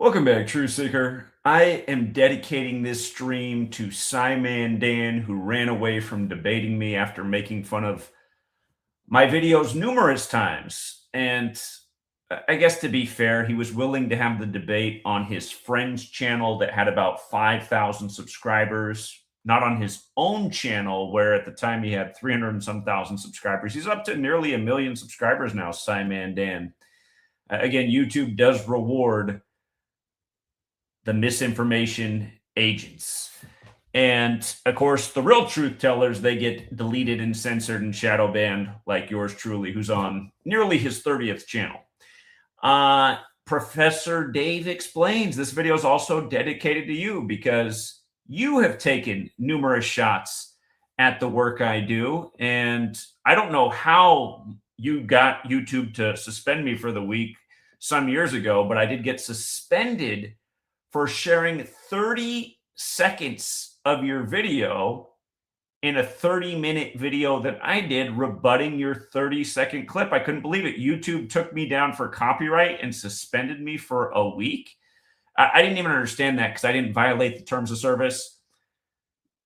Welcome back, True Seeker. I am dedicating this stream to Simon Dan, who ran away from debating me after making fun of my videos numerous times. And I guess to be fair, he was willing to have the debate on his friend's channel that had about 5,000 subscribers, not on his own channel, where at the time he had 300 and some thousand subscribers. He's up to nearly 1 million subscribers now, Simon Dan. Again, YouTube does reward the misinformation agents. And of course, the real truth tellers, they get deleted and censored and shadow banned, like yours truly, who's on nearly his 30th channel. Professor Dave Explains. This video is also dedicated to you because you have taken numerous shots at the work I do. And I don't know how you got YouTube to suspend me for the week some years ago, but I did get suspended for sharing 30 seconds of your video in a 30-minute video that I did rebutting your 30-second clip. I couldn't believe it. YouTube took me down for copyright and suspended me for a week. I didn't even understand that because I didn't violate the terms of service.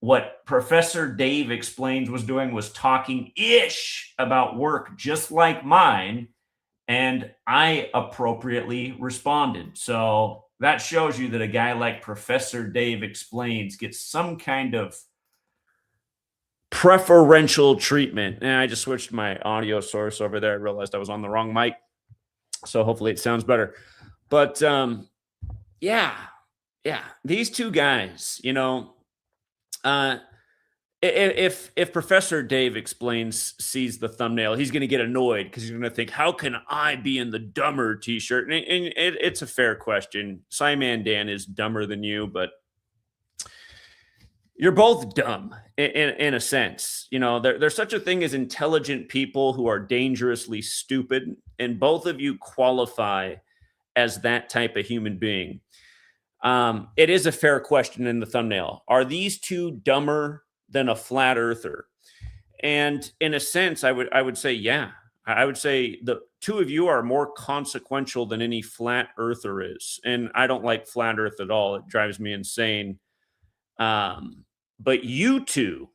What Professor Dave Explains was doing was talking ish about work just like mine, and I appropriately responded. So that shows you that a guy like Professor Dave Explains gets some kind of preferential treatment. And I just switched my audio source over there. I realized I was on the wrong mic. So hopefully it sounds better. But yeah, these two guys, if Professor Dave Explains sees the thumbnail, he's going to get annoyed because he's going to think, how can I be in the dumber t-shirt? And it's a fair question. Simon Dan is dumber than you, but you're both dumb in a sense. There's such a thing as intelligent people who are dangerously stupid, and both of you qualify as that type of human being. It is a fair question in the thumbnail. Are these two dumber than a flat earther? And in a sense, I would say, yeah. I would say the two of you are more consequential than any flat earther is. And I don't like flat earth at all. It drives me insane. But you two,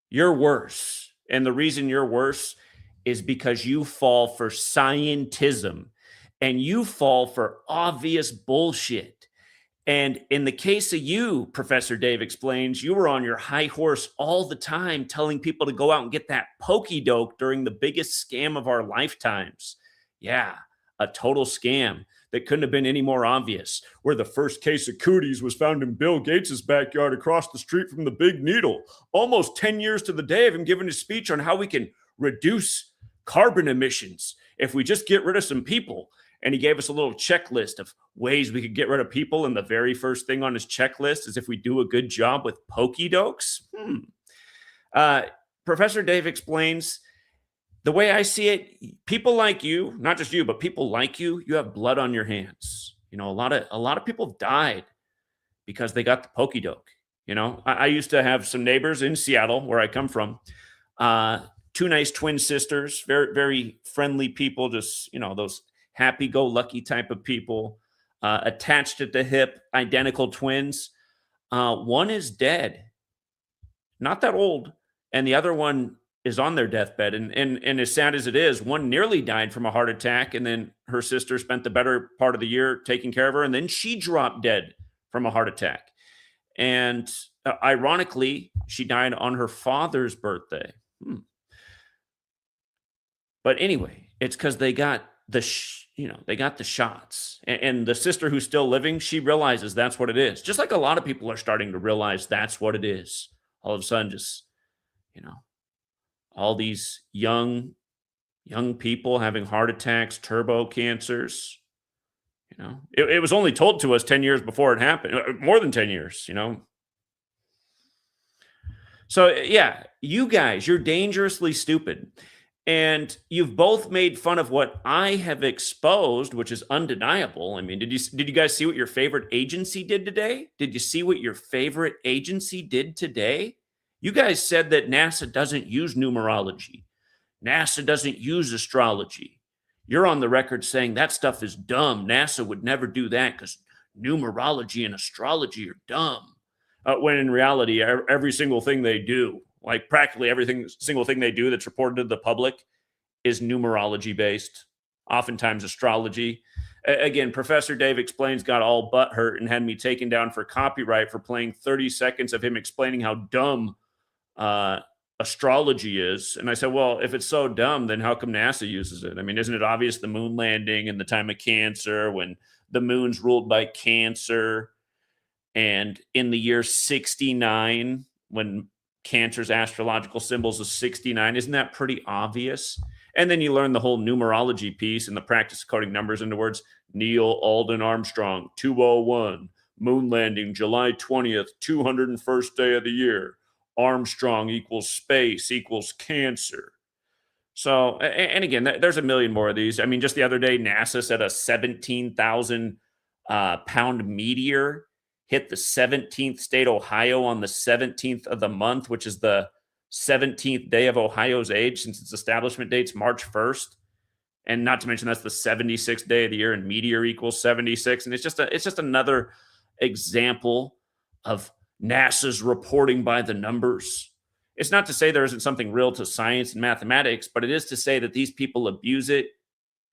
you're worse. And the reason you're worse is because you fall for scientism and you fall for obvious bullshit. And in the case of you, Professor Dave Explains, you were on your high horse all the time telling people to go out and get that pokey doke during the biggest scam of our lifetimes. Yeah, a total scam that couldn't have been any more obvious, where the first case of cooties was found in Bill Gates' backyard across the street from the Big Needle. Almost 10 years to the day of him giving his speech on how we can reduce carbon emissions if we just get rid of some people. And he gave us a little checklist of ways we could get rid of people. And the very first thing on his checklist is if we do a good job with pokey dokes. Professor Dave Explains, the way I see it, people like you, not just you, but people like you have blood on your hands. A lot of people died because they got the pokey doke. I used to have some neighbors in Seattle, where I come from, two nice twin sisters, very, very friendly people, just, those happy-go-lucky type of people, attached at the hip, identical twins. One is dead, not that old, and the other one is on their deathbed. And as sad as it is, one nearly died from a heart attack, and then her sister spent the better part of the year taking care of her, and then she dropped dead from a heart attack. And ironically, she died on her father's birthday. But anyway, it's because they got they got the shots. And the sister who's still living, she realizes that's what it is. Just like a lot of people are starting to realize that's what it is. All of a sudden, just, all these young people having heart attacks, turbo cancers. It was only told to us 10 years before it happened, more than 10 years, So, yeah, you guys, you're dangerously stupid. And you've both made fun of what I have exposed, which is undeniable. I mean, did you guys see what your favorite agency did today? Did you see what your favorite agency did today? You guys said that NASA doesn't use numerology. NASA doesn't use astrology. You're on the record saying that stuff is dumb. NASA would never do that because numerology and astrology are dumb. When in reality, every single thing they do, like practically single thing they do that's reported to the public is numerology based, oftentimes astrology. Again, Professor Dave Explains got all butthurt and had me taken down for copyright for playing 30 seconds of him explaining how dumb astrology is. And I said, well, if it's so dumb, then how come NASA uses it? I mean, isn't it obvious the moon landing and the time of Cancer, when the moon's ruled by Cancer, and in the year 69, when Cancer's astrological symbols is 69, isn't that pretty obvious? And then you learn the whole numerology piece and the practice of coding numbers into words. Neil Alden Armstrong, 201, moon landing July 20th, 201st day of the year. Armstrong equals space equals Cancer. So, and again, there's a million more of these. I mean, just the other day, NASA said a 17,000 pound meteor hit the 17th state, Ohio, on the 17th of the month, which is the 17th day of Ohio's age since its establishment date's March 1st. And not to mention that's the 76th day of the year, and meteor equals 76. And it's just another example of NASA's reporting by the numbers. It's not to say there isn't something real to science and mathematics, but it is to say that these people abuse it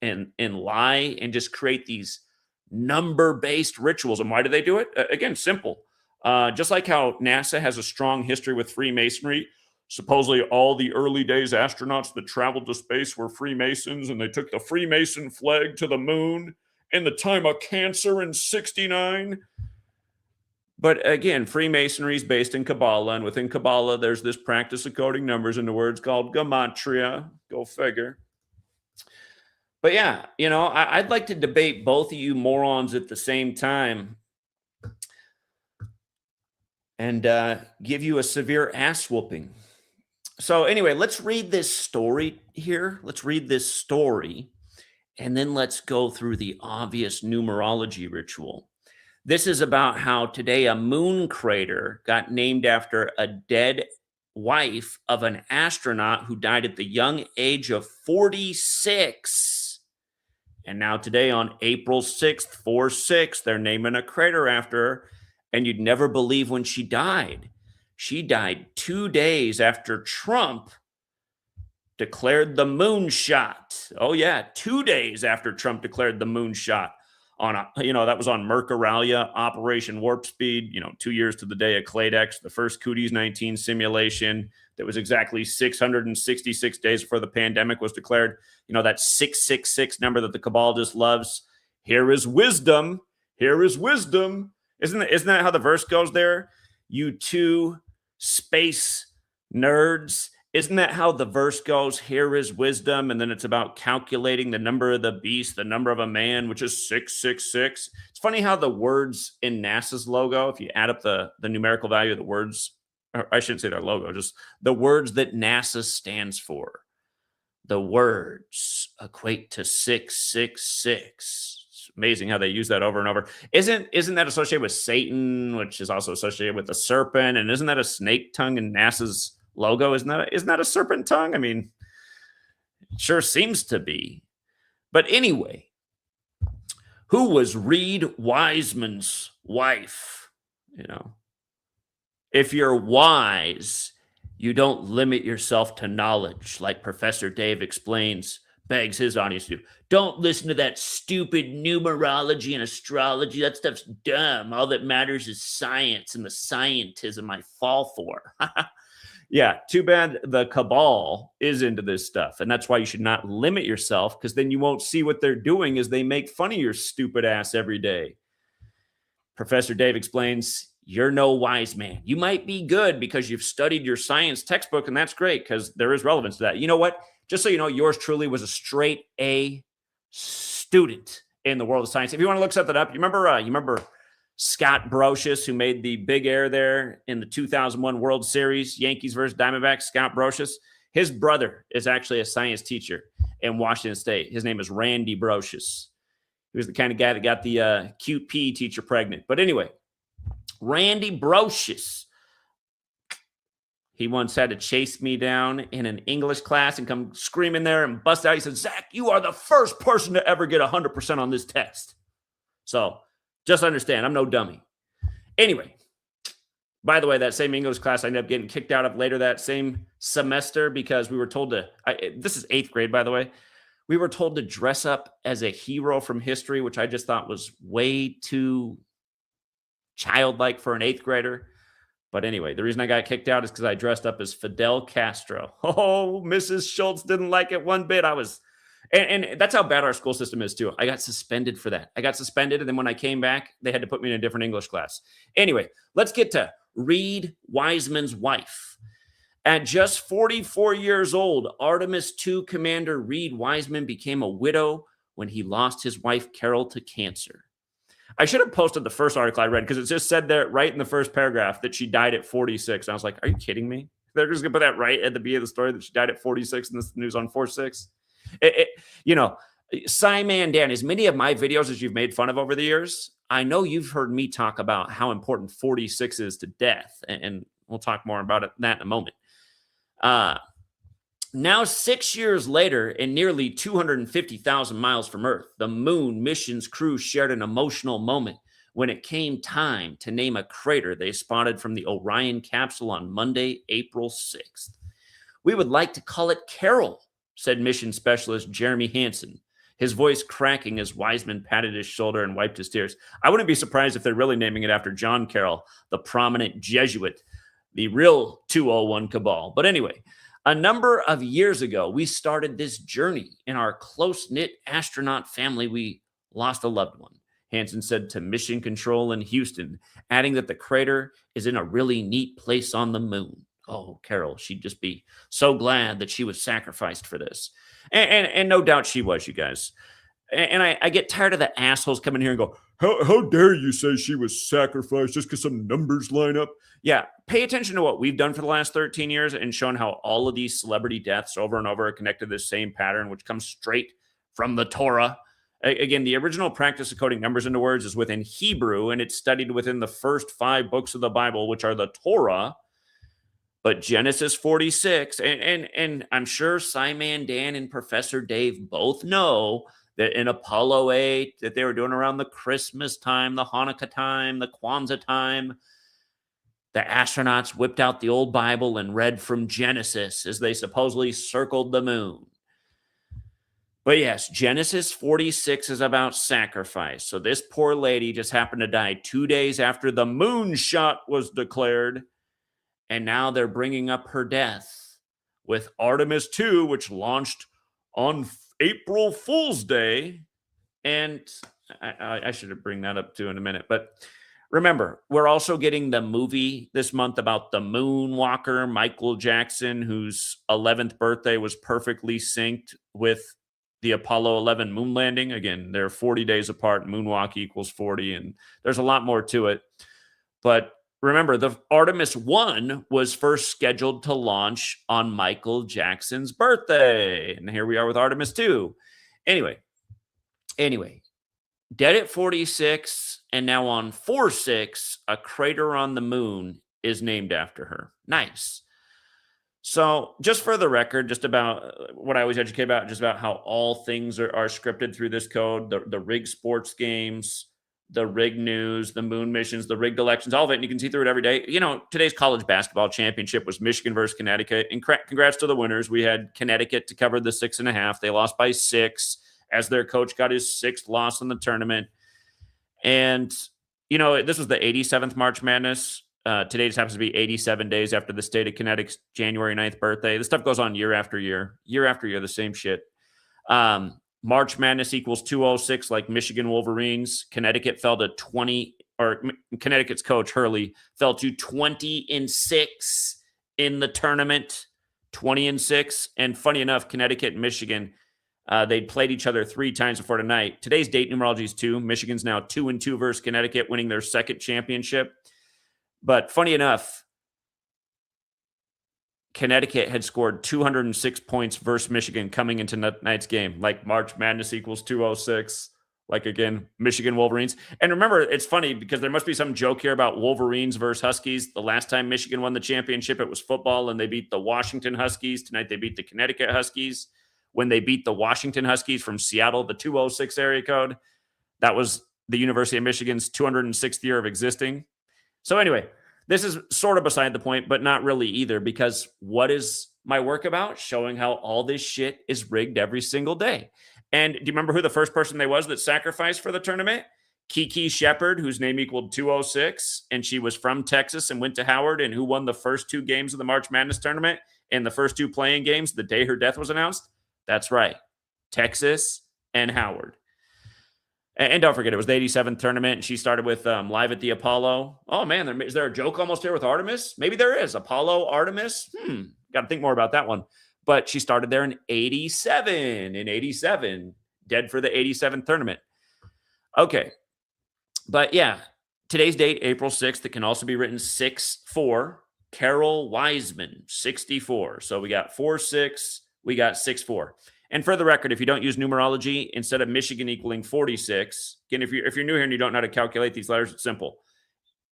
and lie and just create these number-based rituals. And why do they do it? Again, simple. Just like how NASA has a strong history with Freemasonry. Supposedly all the early days astronauts that traveled to space were Freemasons, and they took the Freemason flag to the moon in the time of Cancer in 69. But again, Freemasonry is based in Kabbalah, and within Kabbalah, there's this practice of coding numbers into words called Gematria. Go figure. But yeah, I'd like to debate both of you morons at the same time and give you a severe ass whooping. So anyway, let's read this story here. Let's read this story, and then let's go through the obvious numerology ritual. This is about how today a moon crater got named after a dead wife of an astronaut who died at the young age of 46. And now today on April 6th, 4/6, they're naming a crater after her. And you'd never believe when she died. She died 2 days after Trump declared the moonshot. Oh yeah, 2 days after Trump declared the moonshot. That was on Mercuralia, Operation Warp Speed, 2 years to the day of Cladex, the first Cooties 19 simulation that was exactly 666 days before the pandemic was declared. That 666 number that the cabal just loves. Here is wisdom. Here is wisdom. Isn't that how the verse goes there? You two space nerds. Isn't that how the verse goes? Here is wisdom. And then it's about calculating the number of the beast, the number of a man, which is 666. It's funny how the words in NASA's logo, if you add up the numerical value of the words, or I shouldn't say their logo, just the words that NASA stands for. The words equate to 666. It's amazing how they use that over and over. Isn't that associated with Satan, which is also associated with the serpent? And isn't that a snake tongue in NASA's logo? Isn't that a serpent tongue? I mean, it sure seems to be. But anyway, who was Reid Wiseman's wife? If you're wise, you don't limit yourself to knowledge, like Professor Dave Explains begs his audience to do. Don't listen to that stupid numerology and astrology. That stuff's dumb. All that matters is science and the scientism I fall for. Yeah, too bad the cabal is into this stuff. And that's why you should not limit yourself, because then you won't see what they're doing as they make fun of your stupid ass every day. Professor Dave Explains, you're no wise man. You might be good because you've studied your science textbook, and that's great because there is relevance to that. You know what? Just so you know, yours truly was a straight A student in the world of science. If you want to look something up, you remember Scott Brocious, who made the big air there in the 2001 World Series, Yankees versus Diamondbacks, Scott Brocious. His brother is actually a science teacher in Washington State. His name is Randy Brocious. He was the kind of guy that got the cute PE teacher pregnant. But anyway, Randy Brocious, he once had to chase me down in an English class and come screaming there and bust out. He said, Zach, you are the first person to ever get 100% on this test. So Just understand, I'm no dummy. Anyway, by the way, that same English class I ended up getting kicked out of later that same semester because we were told to, this is 8th grade, by the way. We were told to dress up as a hero from history, which I just thought was way too childlike for an 8th grader. But anyway, the reason I got kicked out is because I dressed up as Fidel Castro. Oh, Mrs. Schultz didn't like it one bit. And that's how bad our school system is too. I got suspended for that. I got suspended, and then when I came back, they had to put me in a different English class. Anyway, let's get to Reid Wiseman's wife. At just 44 years old, Artemis II Commander Reid Wiseman became a widow when he lost his wife Carroll to cancer. I should have posted the first article I read because it just said there right in the first paragraph that she died at 46. I was like, are you kidding me? They're just going to put that right at the beginning of the story that she died at 46 in the news on 4/6. Simon Dan, as many of my videos as you've made fun of over the years, I know you've heard me talk about how important 46 is to death. And we'll talk more about that in a moment. Now, 6 years later, and nearly 250,000 miles from Earth, the moon mission's crew shared an emotional moment when it came time to name a crater they spotted from the Orion capsule on Monday, April 6th. We would like to call it Carroll, said mission specialist Jeremy Hansen, his voice cracking as Wiseman patted his shoulder and wiped his tears. I wouldn't be surprised if they're really naming it after John Carroll, the prominent Jesuit, the real 201 cabal. But anyway, a number of years ago, we started this journey. In our close-knit astronaut family, we lost a loved one, Hansen said to Mission Control in Houston, adding that the crater is in a really neat place on the moon. Oh, Carol, she'd just be so glad that she was sacrificed for this. And no doubt she was, you guys. And I get tired of the assholes coming here and go, how dare you say she was sacrificed just because some numbers line up? Yeah, pay attention to what we've done for the last 13 years and shown how all of these celebrity deaths over and over are connected to the same pattern, which comes straight from the Torah. Again, the original practice of coding numbers into words is within Hebrew, and it's studied within the first 5 books of the Bible, which are the Torah. But Genesis 46, and I'm sure Simon Dan and Professor Dave both know that in Apollo 8, that they were doing around the Christmas time, the Hanukkah time, the Kwanzaa time, the astronauts whipped out the old Bible and read from Genesis as they supposedly circled the moon. But yes, Genesis 46 is about sacrifice. So this poor lady just happened to die 2 days after the moonshot was declared. And now they're bringing up her death with Artemis II, which launched on April Fool's Day. And I should bring that up too in a minute. But remember, we're also getting the movie this month about the moonwalker, Michael Jackson, whose 11th birthday was perfectly synced with the Apollo 11 moon landing. Again, they're 40 days apart. Moonwalk equals 40. And there's a lot more to it. But remember, the Artemis I was first scheduled to launch on Michael Jackson's birthday. And here we are with Artemis II. Anyway, dead at 46, and now on 4/6, a crater on the moon is named after her. Nice. So just for the record, just about what I always educate about, just about how all things are scripted through this code, the rigged sports games, the rigged news, the moon missions, the rigged elections, all of it. And you can see through it every day. You know, today's college basketball championship was Michigan versus Connecticut. And congrats to the winners. We had Connecticut to cover the 6.5. They lost by 6 as their coach got his 6th loss in the tournament. And, you know, this was the 87th March Madness. Today just happens to be 87 days after the state of Connecticut's January 9th birthday. This stuff goes on year after year, the same shit. March Madness equals 206, like Michigan Wolverines. Connecticut fell to 20, or Connecticut's coach, Hurley, fell to 20-6 in the tournament, 20-6. And funny enough, Connecticut and Michigan, they'd played each other 3 times before tonight. Today's date numerology is 2. Michigan's now 2-2 versus Connecticut, winning their 2nd championship. But funny enough, Connecticut had scored 206 points versus Michigan coming into tonight's game. Like March Madness equals 206. Like, again, Michigan Wolverines. And remember, it's funny because there must be some joke here about Wolverines versus Huskies. The last time Michigan won the championship, it was football, and they beat the Washington Huskies. Tonight, they beat the Connecticut Huskies. When they beat the Washington Huskies from Seattle, the 206 area code, that was the University of Michigan's 206th year of existing. So anyway, this is sort of beside the point, but not really either, because what is my work about? Showing how all this shit is rigged every single day. And do you remember who the first person they was that sacrificed for the tournament? Kiki Shepard, whose name equaled 206, and she was from Texas and went to Howard, and who won the first 2 games of the March Madness tournament and the first 2 playing games the day her death was announced? That's right. Texas and Howard. And don't forget, it was the 87th tournament, and she started with Live at the Apollo. Oh, man, is there a joke almost here with Artemis? Maybe there is. Apollo, Artemis? Got to think more about that one. But she started there in 87. In 87, dead for the 87th tournament. Okay. But yeah, today's date, April 6th, it can also be written 6-4. Carroll Wiseman, 64. So we got 4-6, we got 6-4. And for the record, if you don't use numerology, instead of Michigan equaling 46, again, if you're new here and you don't know how to calculate these letters, it's simple.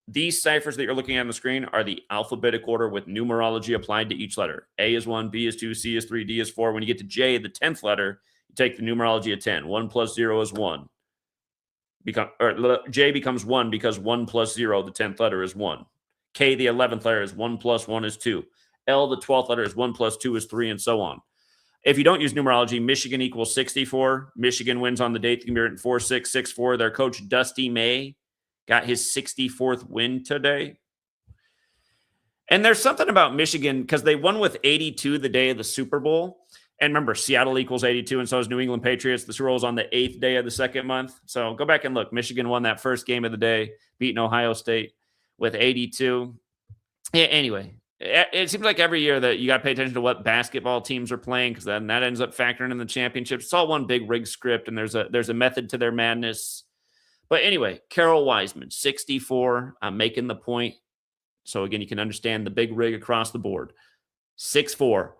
These ciphers that you're looking at on the screen are the alphabetic order with numerology applied to each letter. A is 1, B is 2, C is 3, D is 4. When you get to J, the 10th letter, you take the numerology of 10. 1 plus 0 is 1. J becomes 1 because 1 plus 0, the 10th letter, is 1. K, the 11th letter, is 1 plus 1 is 2. L, the 12th letter, is 1 plus 2 is 3, and so on. If you don't use numerology, Michigan equals 64. Michigan wins on the date. It can be written 4-6, 6-4. Their coach, Dusty May, got his 64th win today. And there's something about Michigan, because they won with 82 the day of the Super Bowl. And remember, Seattle equals 82, and so is New England Patriots. The Super Bowl is on the 8th day of the second month. So go back and look. Michigan won that first game of the day, beating Ohio State with 82. Anyway, it seems like every year that you got to pay attention to what basketball teams are playing, because then that ends up factoring in the championships. It's all one big rig script, and there's a method to their madness. But anyway, Carroll Wiseman, 64. I'm making the point. So again, you can understand the big rig across the board. 6-4.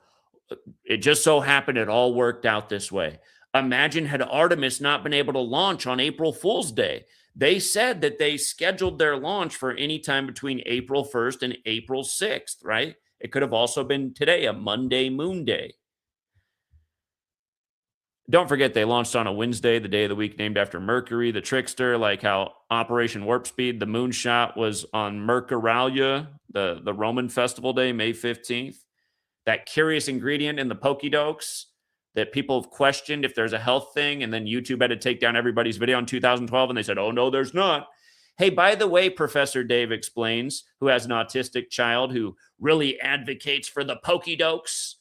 It just so happened it all worked out this way. Imagine had Artemis not been able to launch on April Fool's Day. They said that they scheduled their launch for any time between April 1st and April 6th, right? It could have also been today, a Monday moon day. Don't forget they launched on a Wednesday, the day of the week named after Mercury, the trickster, like how Operation Warp Speed, the moonshot, was on Mercurialia, the Roman festival day, May 15th. That curious ingredient in the Pokédex that people have questioned if there's a health thing, and then YouTube had to take down everybody's video in 2012, and they said, oh, no, there's not. Hey, by the way, Professor Dave explains, who has an autistic child who really advocates for the Pokédex,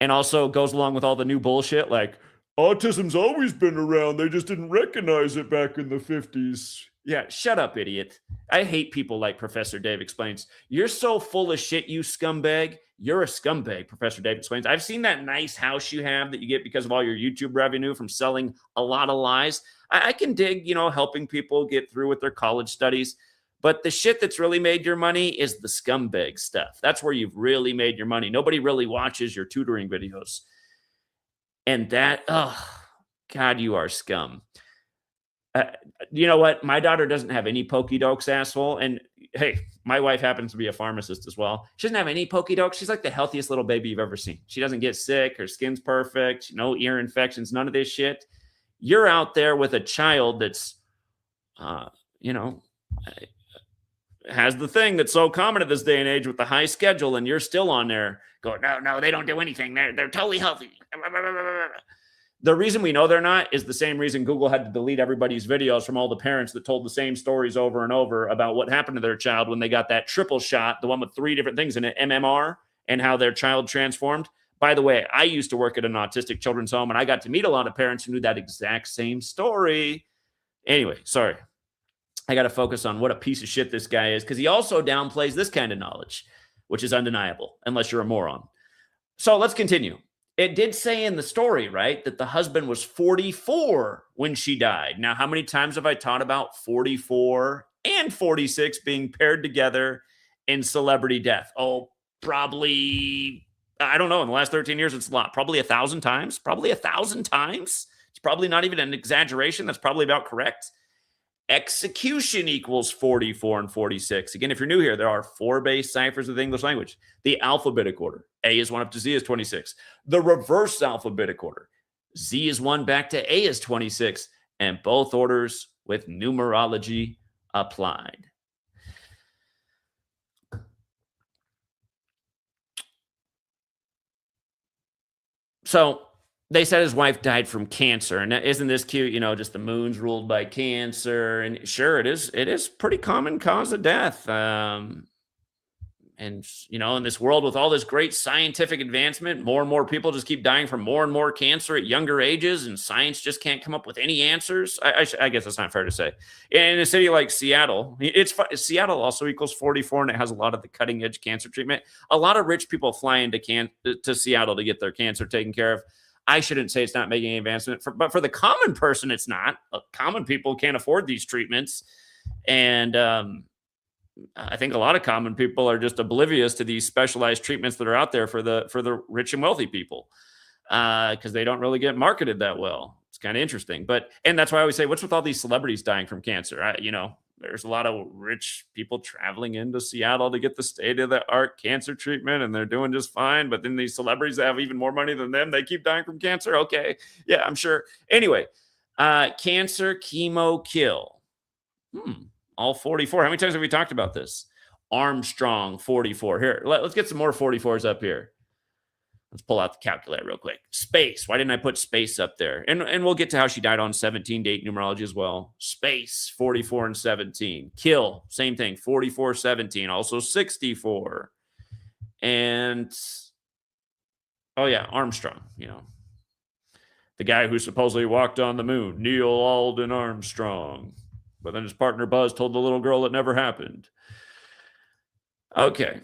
and also goes along with all the new bullshit like, autism's always been around, they just didn't recognize it back in the 50s. Yeah, shut up, idiot. I hate people like Professor Dave explains. You're so full of shit, you scumbag. You're a scumbag, Professor Dave explains. I've seen that nice house you have that you get because of all your YouTube revenue from selling a lot of lies. I can dig, helping people get through with their college studies. But the shit that's really made your money is the scumbag stuff. That's where you've really made your money. Nobody really watches your tutoring videos. And that, oh, God, you are scum. You know what? My daughter doesn't have any Pokédex, asshole. And hey, my wife happens to be a pharmacist as well. She doesn't have any Pokédex. She's like the healthiest little baby you've ever seen. She doesn't get sick. Her skin's perfect. No ear infections, none of this shit. You're out there with a child that's, has the thing that's so common at this day and age with the high schedule, and you're still on there going, no, they don't do anything. They're totally healthy. The reason we know they're not is the same reason Google had to delete everybody's videos from all the parents that told the same stories over and over about what happened to their child when they got that triple shot, the one with 3 different things in it, MMR, and how their child transformed. By the way, I used to work at an autistic children's home, and I got to meet a lot of parents who knew that exact same story. Anyway, sorry. I got to focus on what a piece of shit this guy is, because he also downplays this kind of knowledge, which is undeniable, unless you're a moron. So let's continue. It did say in the story, right, that the husband was 44 when she died. Now, how many times have I taught about 44 and 46 being paired together in celebrity death? Oh, probably, I don't know. In the last 13 years, it's a lot. Probably 1,000 times. Probably 1,000 times. It's probably not even an exaggeration. That's probably about correct. Execution equals 44 and 46. Again, if you're new here, there are 4 base ciphers of the English language. The alphabetic order. A is 1 up to Z is 26. The reverse alphabetic order. Z is 1 back to A is 26. and both orders with numerology applied. So they said his wife died from cancer, and isn't this cute? You know, just the moon's ruled by cancer, and sure, it is. It is pretty common cause of death. And you know, in this world with all this great scientific advancement, more and more people just keep dying from more and more cancer at younger ages, and science just can't come up with any answers. I guess that's not fair to say. In a city like Seattle, Seattle also equals 44, and it has a lot of the cutting edge cancer treatment. A lot of rich people fly into to Seattle to get their cancer taken care of. I shouldn't say it's not making any advancement, but for the common person, it's not. Common people can't afford these treatments, and I think a lot of common people are just oblivious to these specialized treatments that are out there for the rich and wealthy people, because they don't really get marketed that well. It's kind of interesting, and that's why I always say, what's with all these celebrities dying from cancer? You know, there's a lot of rich people traveling into Seattle to get the state of the art cancer treatment, and they're doing just fine. But then these celebrities that have even more money than them, they keep dying from cancer. Okay, yeah, I'm sure. Anyway, cancer, chemo, kill. All 44. How many times have we talked about this? Armstrong, 44. Here, let's get some more 44s up here. Let's pull out the calculator real quick. Space. Why didn't I put space up there? And we'll get to how she died on 17 date numerology as well. Space, 44 and 17. Kill, same thing, 44, 17. Also 64. And, oh yeah, Armstrong, you know. The guy who supposedly walked on the moon, Neil Alden Armstrong. But then his partner Buzz told the little girl it never happened. Okay.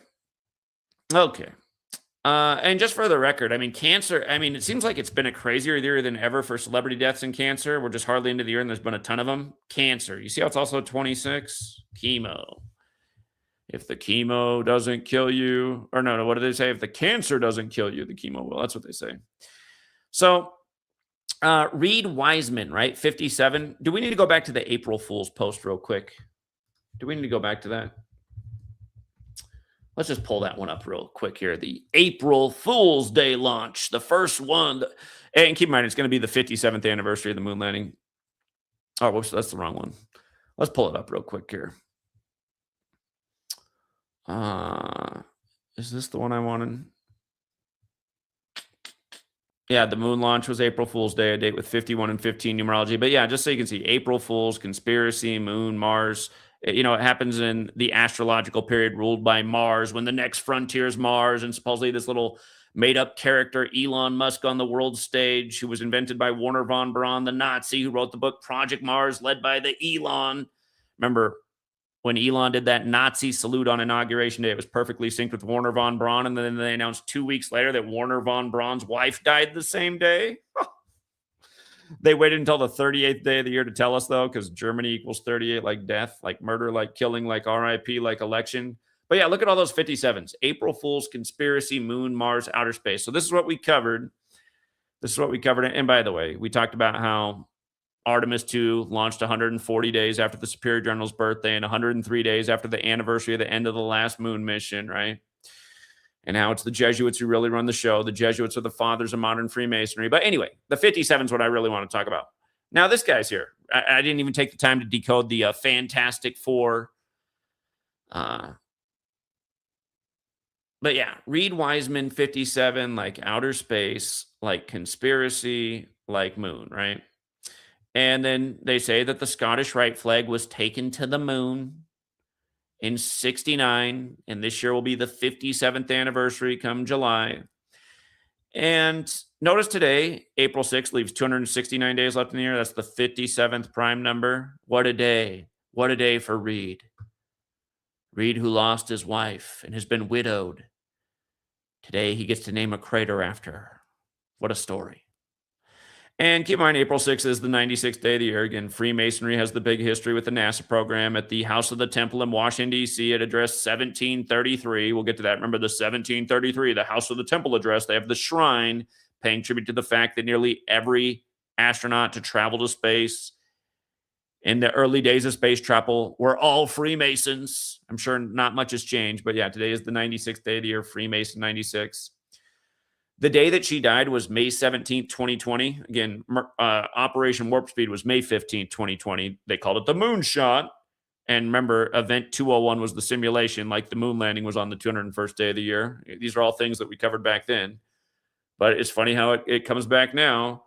And just for the record, I mean, cancer, I mean, it seems like it's been a crazier year than ever for celebrity deaths in cancer. We're just hardly into the year and there's been a ton of them. Cancer. You see how it's also 26? Chemo. If the chemo doesn't kill you, or no, what do they say? If the cancer doesn't kill you, the chemo will. That's what they say. So, Reid Wiseman, right? 57. Do we need to go back to the April Fool's post real quick? Do we need to go back to that? Let's just pull that one up real quick here. The April Fool's Day launch, the first one. And keep in mind, it's going to be the 57th anniversary of the moon landing. Oh, whoops, that's the wrong one. Let's pull it up real quick here. Is this the one I wanted? Yeah, the moon launch was April Fool's Day, a date with 51 and 15 numerology. But yeah, just so you can see, April Fool's, conspiracy, moon, Mars. You know, it happens in the astrological period ruled by Mars, when the next frontier is Mars, and supposedly this little made-up character, Elon Musk, on the world stage, who was invented by Werner von Braun, the Nazi, who wrote the book Project Mars, led by the Elon. Remember, when Elon did that Nazi salute on Inauguration Day, it was perfectly synced with Werner von Braun, and then they announced 2 weeks later that Werner von Braun's wife died the same day. They waited until the 38th day of the year to tell us, though, because Germany equals 38, like death, like murder, like killing, like RIP, like election. But yeah, look at all those 57s. April Fool's, conspiracy, moon, Mars, outer space. So this is what we covered. And by the way, we talked about how Artemis II launched 140 days after the Superior General's birthday and 103 days after the anniversary of the end of the last moon mission, right? And how it's the Jesuits who really run the show. The Jesuits are the fathers of modern Freemasonry. But anyway, the 57 is what I really want to talk about. Now, this guy's here. I didn't even take the time to decode the Fantastic Four. But yeah, Reid Wiseman, 57, like outer space, like conspiracy, like moon, right? And then they say that the Scottish Rite flag was taken to the moon in 69, and this year will be the 57th anniversary come July. And notice today, April 6th, leaves 269 days left in the year. That's the 57th prime number. What a day. What a day for Reid. Reid, who lost his wife and has been widowed. Today, he gets to name a crater after her. What a story. And keep in mind, April 6th is the 96th day of the year. Again, Freemasonry has the big history with the NASA program at the House of the Temple in Washington, D.C. at address 1733. We'll get to that. Remember the 1733, the House of the Temple address. They have the shrine paying tribute to the fact that nearly every astronaut to travel to space in the early days of space travel were all Freemasons. I'm sure not much has changed, but yeah, today is the 96th day of the year, Freemason 96. The day that she died was May 17th, 2020. Again, Operation Warp Speed was May 15th, 2020. They called it the moonshot. And remember, Event 201 was the simulation, like the moon landing was on the 201st day of the year. These are all things that we covered back then. But it's funny how it comes back now.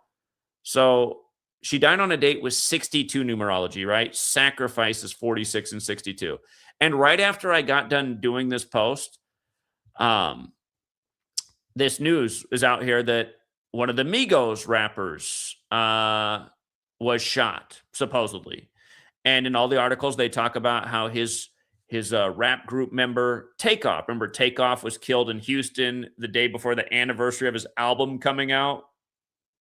So she died on a date with 62 numerology, right? Sacrifice is 46 and 62. And right after I got done doing this post, this news is out here that one of the Migos rappers was shot, supposedly. And in all the articles, they talk about how his rap group member, Takeoff, remember Takeoff was killed in Houston the day before the anniversary of his album coming out.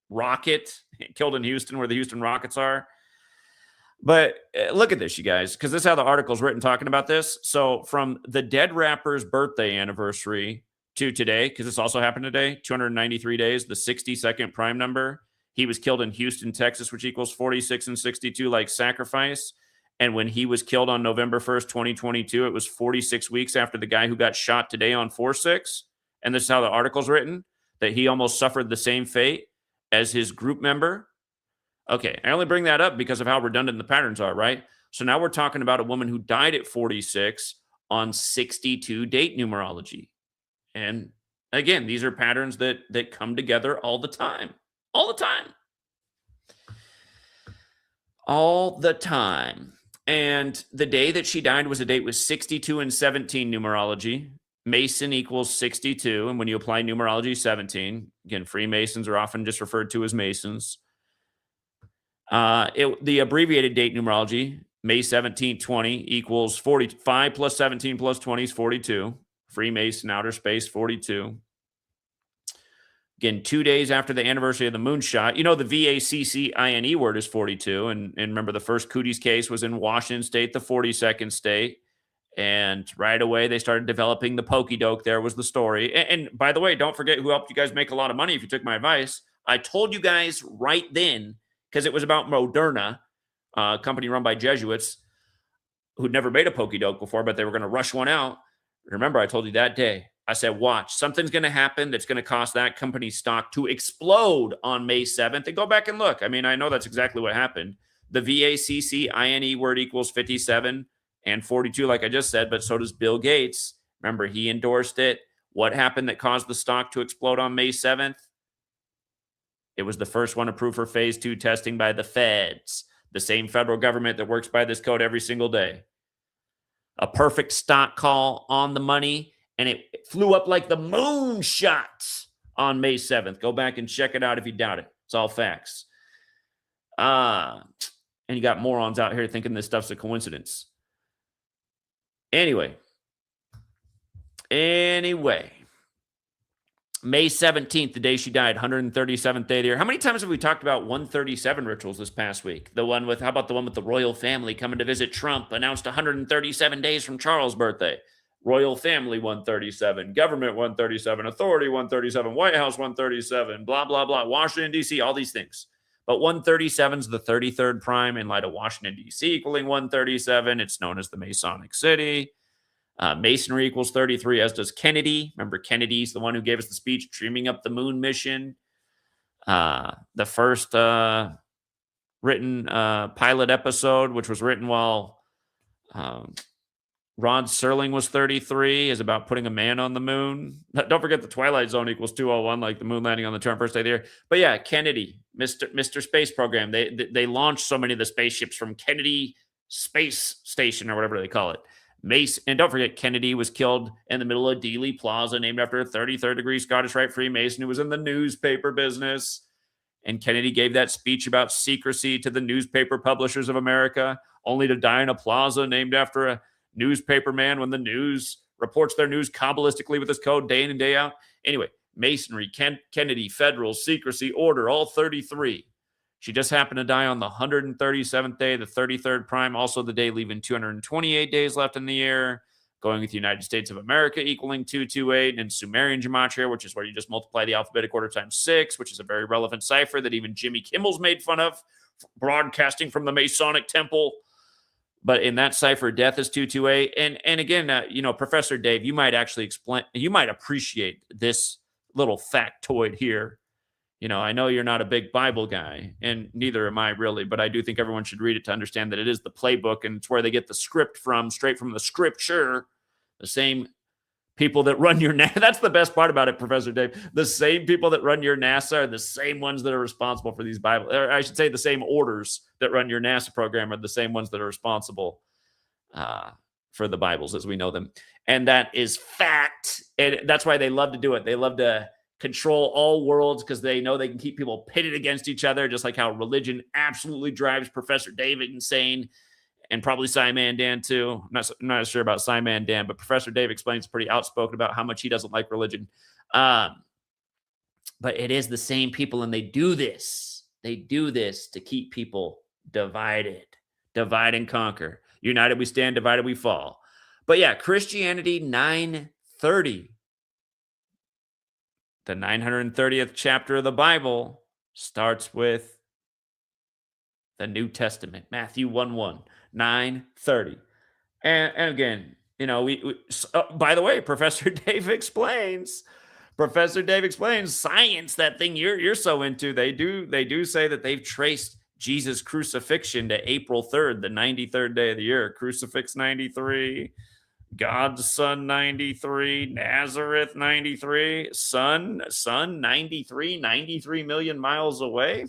Rocket, killed in Houston, where the Houston Rockets are. But look at this, you guys, because this is how the article's written talking about this. So from the dead rapper's birthday anniversary to today, because this also happened today, 293 days, the 62nd prime number. He was killed in Houston, Texas, which equals 46 and 62, like sacrifice. And when he was killed on November 1st, 2022, it was 46 weeks after the guy who got shot today on 4/6. And this is how the article's written, that he almost suffered the same fate as his group member. Okay, I only bring that up because of how redundant the patterns are, right? So now we're talking about a woman who died at 46 on 62 date numerology. And again, these are patterns that come together all the time. All the time. All the time. And the day that she died was a date with 62 and 17 numerology. Mason equals 62. And when you apply numerology, 17. Again, Freemasons are often just referred to as Masons. The abbreviated date numerology, May 17, 20 equals 45 plus 17 plus 20 is 42. Freemason, outer space, 42. Again, 2 days after the anniversary of the moonshot, you know, the VACCINE word is 42. And remember, the first Cooties case was in Washington State, the 42nd state. And right away, they started developing the pokey doke. There was the story. And by the way, don't forget who helped you guys make a lot of money if you took my advice. I told you guys right then, because it was about Moderna, a company run by Jesuits who'd never made a pokey doke before, but they were going to rush one out. Remember, I told you that day. I said, watch, something's going to happen that's going to cause that company's stock to explode on May 7th. And go back and look. I mean, I know that's exactly what happened. The VACCINE word equals 57 and 42, like I just said, but so does Bill Gates. Remember, he endorsed it. What happened that caused the stock to explode on May 7th? It was the first one approved for phase 2 testing by the feds, the same federal government that works by this code every single day. A perfect stock call on the money. And it flew up like the moonshot on May 7th. Go back and check it out if you doubt it. It's all facts. And you got morons out here thinking this stuff's a coincidence. Anyway. May 17th, the day she died, 137th day of the year. How many times have we talked about 137 rituals this past week? How about the one with the royal family coming to visit Trump, announced 137 days from Charles' birthday? Royal family 137, government 137, authority 137, White House 137, blah, blah, blah, Washington, D.C., all these things. But 137 is the 33rd prime in light of Washington, D.C. equaling 137. It's known as the Masonic City. Masonry equals 33, as does Kennedy. Remember, Kennedy's the one who gave us the speech, dreaming up the moon mission. The first written pilot episode, which was written while Rod Serling was 33, is about putting a man on the moon. Don't forget the Twilight Zone equals 201, like the moon landing on the 21st day of the year. But yeah, Kennedy, Mr. Space Program. They launched so many of the spaceships from Kennedy Space Station, or whatever they call it. And don't forget, Kennedy was killed in the middle of Dealey Plaza, named after a 33rd degree Scottish Rite Freemason who was in the newspaper business. And Kennedy gave that speech about secrecy to the newspaper publishers of America, only to die in a plaza named after a newspaper man when the news reports their news kabbalistically with this code day in and day out. Anyway, Masonry, Kennedy, federal, secrecy, order, all 33. She just happened to die on the 137th day, the 33rd prime, also the day leaving 228 days left in the year, going with the United States of America equaling 228, and Sumerian Gematria, which is where you just multiply the alphabetic order times 6, which is a very relevant cipher that even Jimmy Kimmel's made fun of, broadcasting from the Masonic Temple. But in that cipher, death is 228. And again, Professor Dave, you might actually appreciate this little factoid here. I know you're not a big Bible guy, and neither am I really, but I do think everyone should read it to understand that it is the playbook, and it's where they get the script from, straight from the scripture. The same people that run your NASA. That's the best part about it, Professor Dave. The same people that run your NASA are the same ones that are responsible for these Bible, or I should say the same orders that run your NASA program are the same ones that are responsible for the Bibles as we know them. And that is fact. And that's why they love to do it. They love to control all worlds because they know they can keep people pitted against each other, just like how religion absolutely drives Professor David insane, and probably Simon Dan too. I'm not sure about Simon Dan, but Professor Dave explains pretty outspoken about how much he doesn't like religion. But it is the same people, and they do this. They do this to keep people divided. Divide and conquer. United we stand, divided we fall. But yeah, Christianity 930. The 930th chapter of the Bible starts with the New Testament, Matthew 1:1, 930. And again, by the way, Professor Dave explains science, that thing you're so into. They do say that they've traced Jesus' crucifixion to April 3rd, the 93rd day of the year. Crucifix 93, God's Son 93, Nazareth 93, Sun 93 million miles away.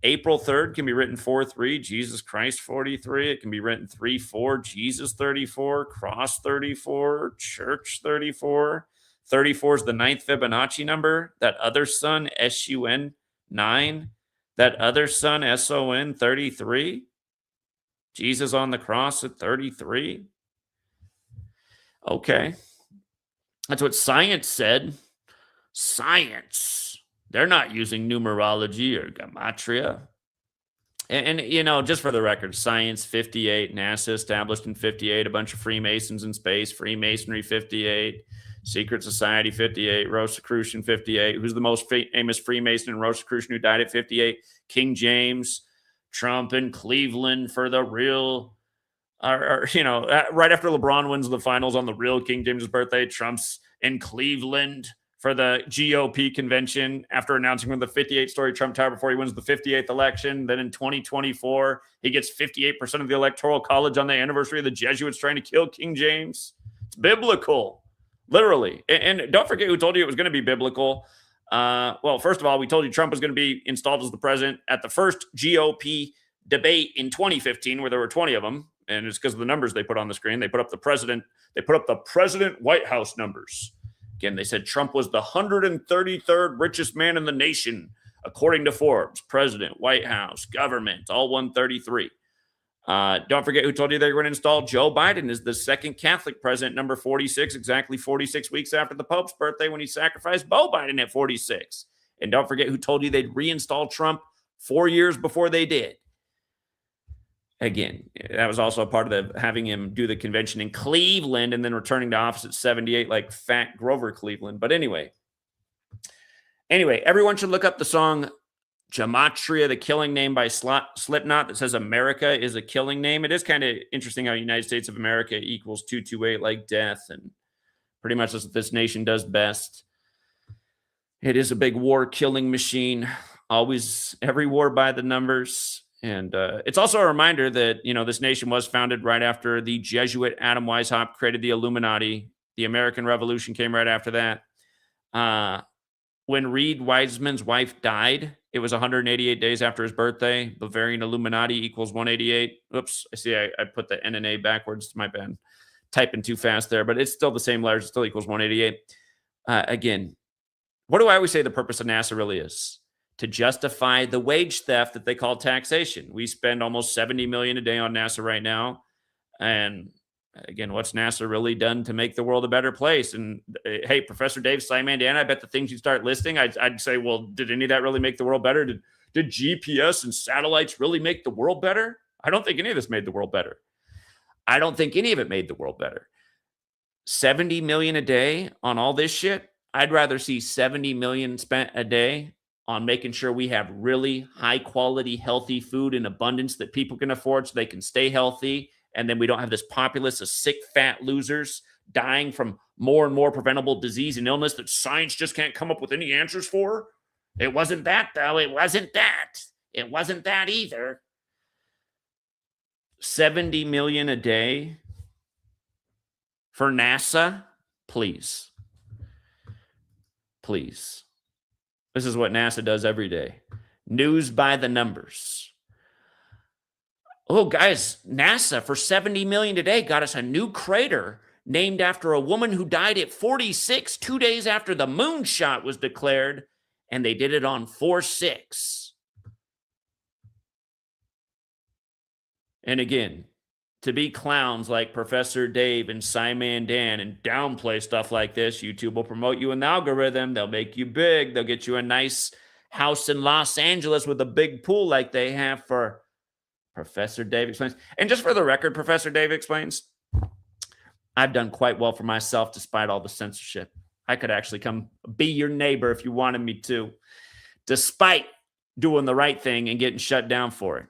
April 3rd can be written 4-3, Jesus Christ 43. It can be written 3-4, Jesus 34, Cross 34, Church 34. 34 is the 9th Fibonacci number. That other Son, SUN 9. That other Son, SON 33. Jesus on the cross at 33. Okay. That's what science said. Science. They're not using numerology or gematria. And just for the record, science 58, NASA established in 58, a bunch of Freemasons in space, Freemasonry 58, Secret Society 58, Rosicrucian 58. Who's the most famous Freemason and Rosicrucian who died at 58? King James. Trump in Cleveland for the real, right after LeBron wins the finals on the real King James' birthday, Trump's in Cleveland for the GOP convention after announcing from the 58-story Trump Tower before he wins the 58th election. Then in 2024, he gets 58% of the Electoral College on the anniversary of the Jesuits trying to kill King James. It's biblical, literally. And don't forget who told you it was going to be biblical. Well, first of all, we told you Trump was going to be installed as the president at the first GOP debate in 2015, where there were 20 of them. And it's because of the numbers they put on the screen. They put up the president White House numbers. Again, they said Trump was the 133rd richest man in the nation, according to Forbes. President, White House, government, all 133. Don't forget who told you they were going to install Joe Biden as the second Catholic president, number 46, exactly 46 weeks after the Pope's birthday when he sacrificed Beau Biden at 46. And don't forget who told you they'd reinstall Trump 4 years before they did. Again, that was also a part of having him do the convention in Cleveland and then returning to office at 78 like fat Grover Cleveland. But anyway, everyone should look up the song Gematria, the Killing Name by Slipknot that says America is a killing name. It is kind of interesting how United States of America equals 228 like death, and pretty much that's what this nation does best. It is a big war killing machine. Always every war by the numbers. And it's also a reminder that, this nation was founded right after the Jesuit Adam Weishaupt created the Illuminati. The American Revolution came right after that. When Reid, Wiseman's wife, died, it was 188 days after his birthday. Bavarian Illuminati equals 188. Oops, I see I put the N and A backwards to my pen. Typing too fast there, but it's still the same letters. It still equals 188. Again, what do I always say the purpose of NASA really is? To justify the wage theft that they call taxation. We spend almost $70 million a day on NASA right now. And again, what's NASA really done to make the world a better place? And hey, Professor Dave, Simon Dan, I bet the things you start listing, I'd say, well, did any of that really make the world better? Did GPS and satellites really make the world better? I don't think any of this made the world better. I don't think any of it made the world better. 70 million a day on all this shit. I'd rather see 70 million spent a day on making sure we have really high quality, healthy food in abundance that people can afford so they can stay healthy and then we don't have this populace of sick, fat losers dying from more and more preventable disease and illness that science just can't come up with any answers for. It wasn't that, though. It wasn't that. It wasn't that either. 70 million a day for NASA? Please. Please. This is what NASA does every day. News by the numbers. Oh, guys, NASA for 70 million today got us a new crater named after a woman who died at 46, 2 days after the moonshot was declared, and they did it on 4/6. And again, to be clowns like Professor Dave and Simon Dan and downplay stuff like this, YouTube will promote you in the algorithm. They'll make you big. They'll get you a nice house in Los Angeles with a big pool like they have for Professor Dave Explains. And just for the record, Professor Dave Explains, I've done quite well for myself despite all the censorship. I could actually come be your neighbor if you wanted me to, despite doing the right thing and getting shut down for it.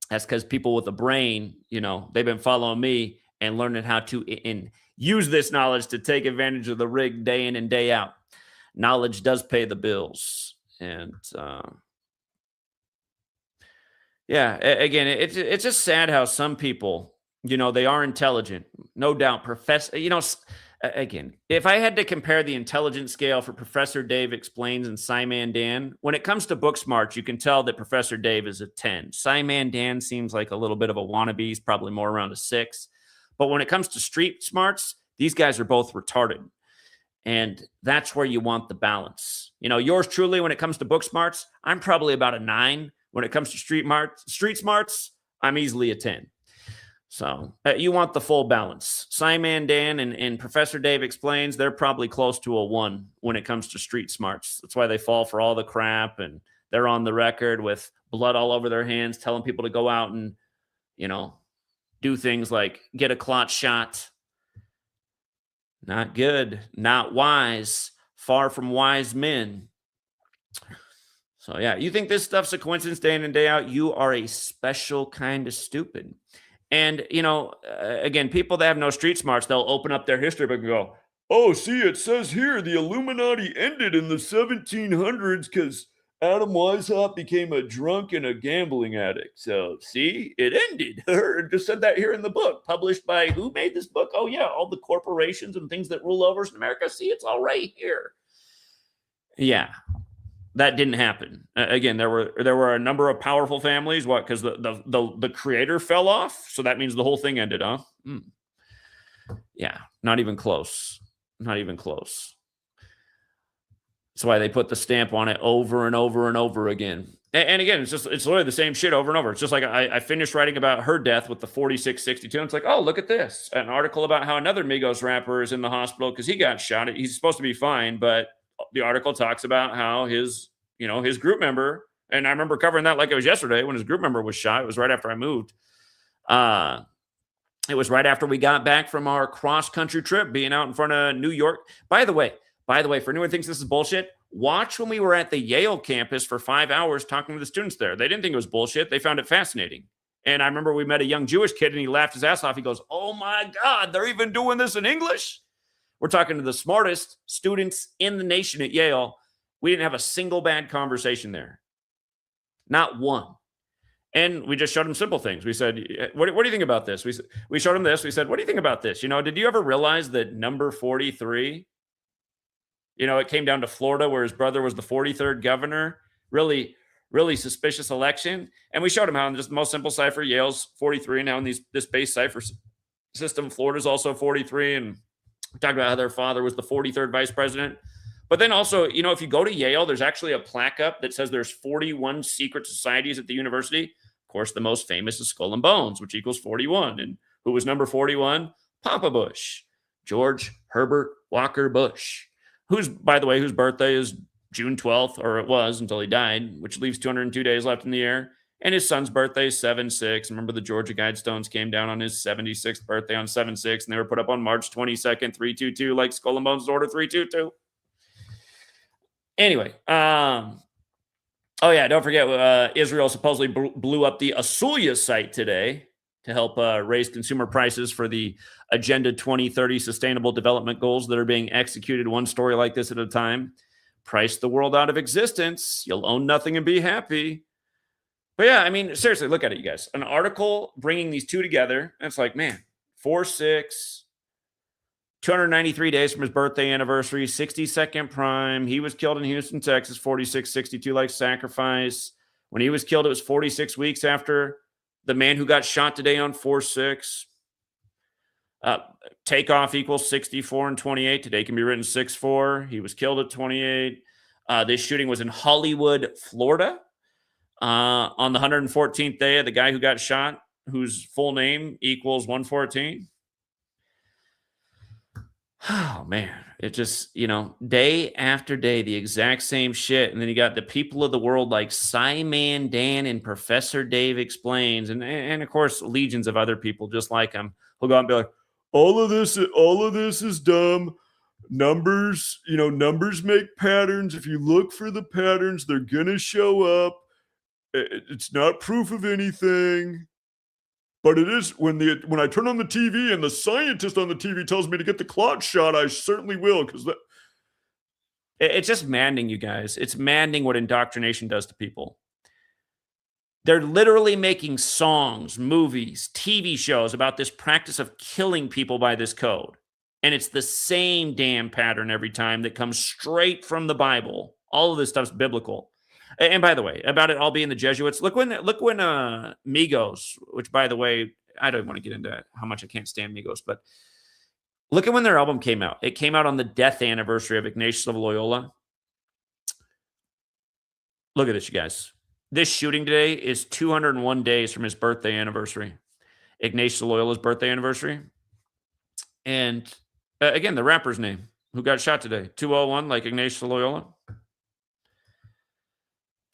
That's because people with a brain, they've been following me and learning how to use this knowledge to take advantage of the rig day in and day out. Knowledge does pay the bills. And again, it's just sad how some people, they are intelligent, no doubt. Again, if I had to compare the intelligence scale for Professor Dave Explains and Simon Dan, when it comes to book smarts, you can tell that Professor Dave is a 10. Simon Dan seems like a little bit of a wannabe. He's probably more around a 6. But when it comes to street smarts, these guys are both retarded. And that's where you want the balance. Yours truly, when it comes to book smarts, I'm probably about a 9. When it comes to street smarts, I'm easily a 10. So you want the full balance. Simon Dan and Professor Dave Explains, they're probably close to a 1 when it comes to street smarts. That's why they fall for all the crap, and they're on the record with blood all over their hands, telling people to go out and, do things like get a clot shot. Not good, not wise, far from wise men. So yeah, you think this stuff's a coincidence day in and day out? You are a special kind of stupid. And, again, people that have no street smarts, they'll open up their history book and go, oh, see, it says here the Illuminati ended in the 1700s because Adam Weishaupt became a drunk and a gambling addict. So, see, it ended. It just said that here in the book, published by who made this book? Oh, yeah, all the corporations and things that rule over us in America. See, it's all right here. Yeah. That didn't happen. Again, there were a number of powerful families. What? Because the creator fell off, so that means the whole thing ended, huh? Yeah, not even close. Not even close. That's why they put the stamp on it over and over and over again. And again, it's literally the same shit over and over. It's just like I finished writing about her death with the 4662. And it's like, oh, look at this. An article about how another Migos rapper is in the hospital because he got shot. He's supposed to be fine, but the article talks about how his group member, and I remember covering that like it was yesterday when his group member was shot. It was right after I moved. It was right after we got back from our cross-country trip, being out in front of New York. By the way, for anyone who thinks this is bullshit, watch when we were at the Yale campus for 5 hours talking to the students there. They didn't think it was bullshit. They found it fascinating. And I remember we met a young Jewish kid, and he laughed his ass off. He goes, oh, my God, they're even doing this in English? We're talking to the smartest students in the nation at Yale. We didn't have a single bad conversation there. Not one. And we just showed them simple things. We said, what do you think about this? We showed them this. We said, what do you think about this? Did you ever realize that number 43, it came down to Florida where his brother was the 43rd governor? Really, really suspicious election. And we showed him how in just the most simple cipher, Yale's 43. Now in this base cipher system, Florida's also 43. And we talked about how their father was the 43rd vice president. But then also, if you go to Yale, there's actually a plaque up that says there's 41 secret societies at the university. Of course, the most famous is Skull and Bones, which equals 41. And who was number 41? Papa Bush, George Herbert Walker Bush, whose birthday is June 12th, or it was until he died, which leaves 202 days left in the year. And his son's birthday is 7/6. Remember, the Georgia Guidestones came down on his 76th birthday on 7/6, and they were put up on March 22nd, 322, like Skull and Bones' Order 322. Anyway, don't forget, Israel supposedly blew up the Asulia site today. to help raise consumer prices for the Agenda 2030 Sustainable Development Goals that are being executed one story like this at a time. Price the world out of existence. You'll own nothing and be happy. But yeah, I mean, seriously, look at it, you guys. An article bringing these two together. And it's like, man, 4/6, 293 days from his birthday anniversary, 62nd prime. He was killed in Houston, Texas, 4662 like sacrifice. When he was killed, it was 46 weeks after the man who got shot today on 4/6. Takeoff equals 64 and 28. Today can be written 6/4. He was killed at 28. This shooting was in Hollywood, Florida. On the 114th day of the guy who got shot, whose full name equals 114. Oh, man. It just, day after day, the exact same shit. And then you got the people of the world like Simon Dan and Professor Dave Explains. And of course, legions of other people just like him who'll go out and be like, all of this is dumb. Numbers, numbers make patterns. If you look for the patterns, they're going to show up. It's not proof of anything. But it is when I turn on the TV and the scientist on the TV tells me to get the clot shot, I certainly will, because it's just maddening, you guys. It's maddening what indoctrination does to people. They're literally making songs, movies, TV shows about this practice of killing people by this code. And it's the same damn pattern every time that comes straight from the Bible. All of this stuff's biblical. And by the way, about it all being the Jesuits, look when Migos, which by the way, I don't want to get into how much I can't stand Migos, but look at when their album came out. It came out on the death anniversary of Ignatius of Loyola. Look at this, you guys. This shooting today is 201 days from his birthday anniversary. Ignatius of Loyola's birthday anniversary. And again, the rapper's name who got shot today, 201, like Ignatius of Loyola.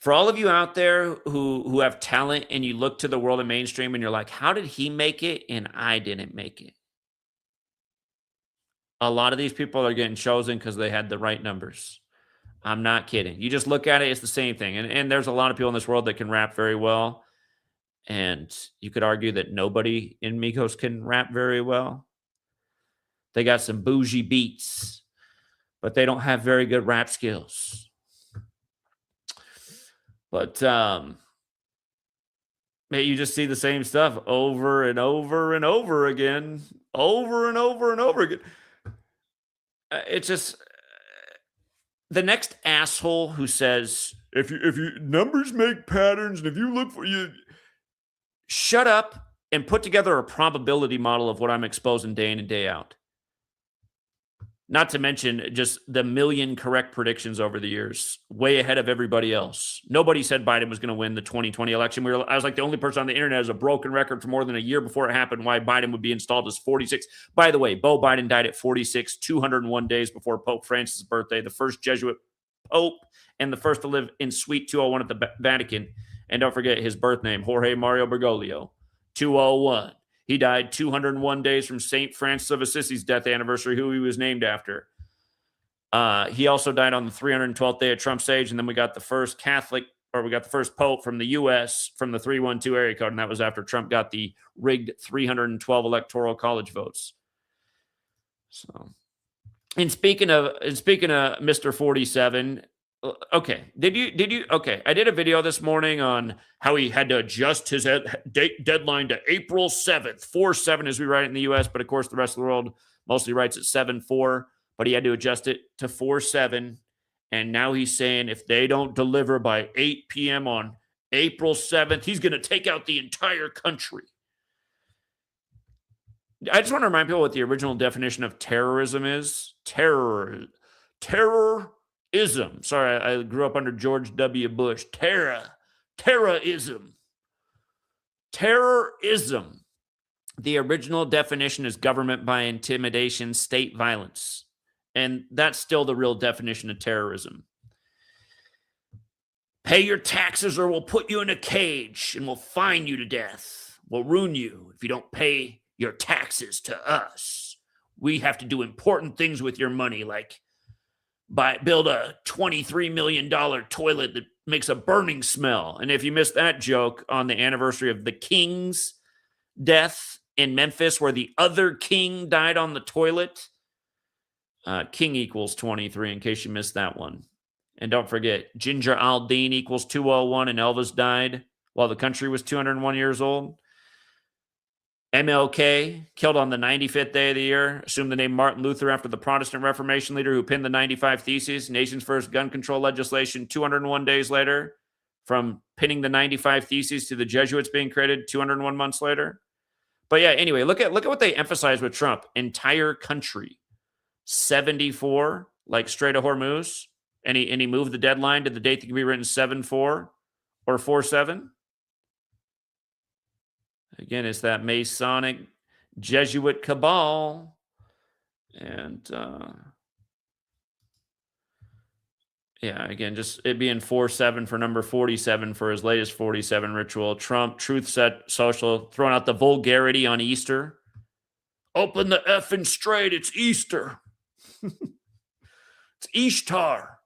For all of you out there who have talent and you look to the world of mainstream and you're like, how did he make it and I didn't make it? A lot of these people are getting chosen because they had the right numbers. I'm not kidding. You just look at it, it's the same thing. And there's a lot of people in this world that can rap very well. And you could argue that nobody in Migos can rap very well. They got some bougie beats, but they don't have very good rap skills. But you just see the same stuff over and over and over again, over and over and over again. It's just the next asshole who says, if you numbers make patterns, and if you look for you, shut up and put together a probability model of what I'm exposing day in and day out. Not to mention just the million correct predictions over the years, way ahead of everybody else. Nobody said Biden was going to win the 2020 election. I was like the only person on the internet as a broken record for more than a year before it happened why Biden would be installed as 46. By the way, Beau Biden died at 46, 201 days before Pope Francis' birthday, the first Jesuit Pope and the first to live in Suite 201 at the Vatican. And don't forget his birth name, Jorge Mario Bergoglio, 201. He died 201 days from St. Francis of Assisi's death anniversary, who he was named after. He also died on the 312th day of Trump's age, and then we got the first Pope from the U.S. from the 312 area code, and that was after Trump got the rigged 312 electoral college votes. So, and speaking of Mr. 47. Okay. Did you? Okay. I did a video this morning on how he had to adjust his deadline to April 7th, 4/7 as we write it in the US, but of course the rest of the world mostly writes it 7/4, but he had to adjust it to 4/7. And now he's saying if they don't deliver by 8 p.m. on April 7th, he's going to take out the entire country. I just want to remind people what the original definition of terrorism is. Terrorism. Sorry, I grew up under George W. Bush. Terrorism. Terrorism. The original definition is government by intimidation, state violence. And that's still the real definition of terrorism. Pay your taxes or we'll put you in a cage and we'll fine you to death. We'll ruin you if you don't pay your taxes to us. We have to do important things with your money, like build a $23 million toilet that makes a burning smell. And if you missed that joke on the anniversary of the Kings death in Memphis where the other king died on the toilet. King equals 23 in case you missed that one. And don't forget, Ginger Aldine equals 201 and Elvis died while the country was 201 years old. MLK, killed on the 95th day of the year, assumed the name Martin Luther after the Protestant Reformation leader who penned the 95 Theses, nation's first gun control legislation 201 days later, from pinning the 95 Theses to the Jesuits being created 201 months later. But yeah, anyway, look at what they emphasize with Trump. Entire country. 74, like Strait of Hormuz, and he moved the deadline to the date that can be written 7-4 or 4-7. Again, it's that Masonic Jesuit cabal. And yeah, again, just it being 4-7 for number 47 for his latest 47 ritual. Trump, Truth Social, throwing out the vulgarity on Easter. Open the effing strait, it's Easter. It's Ishtar.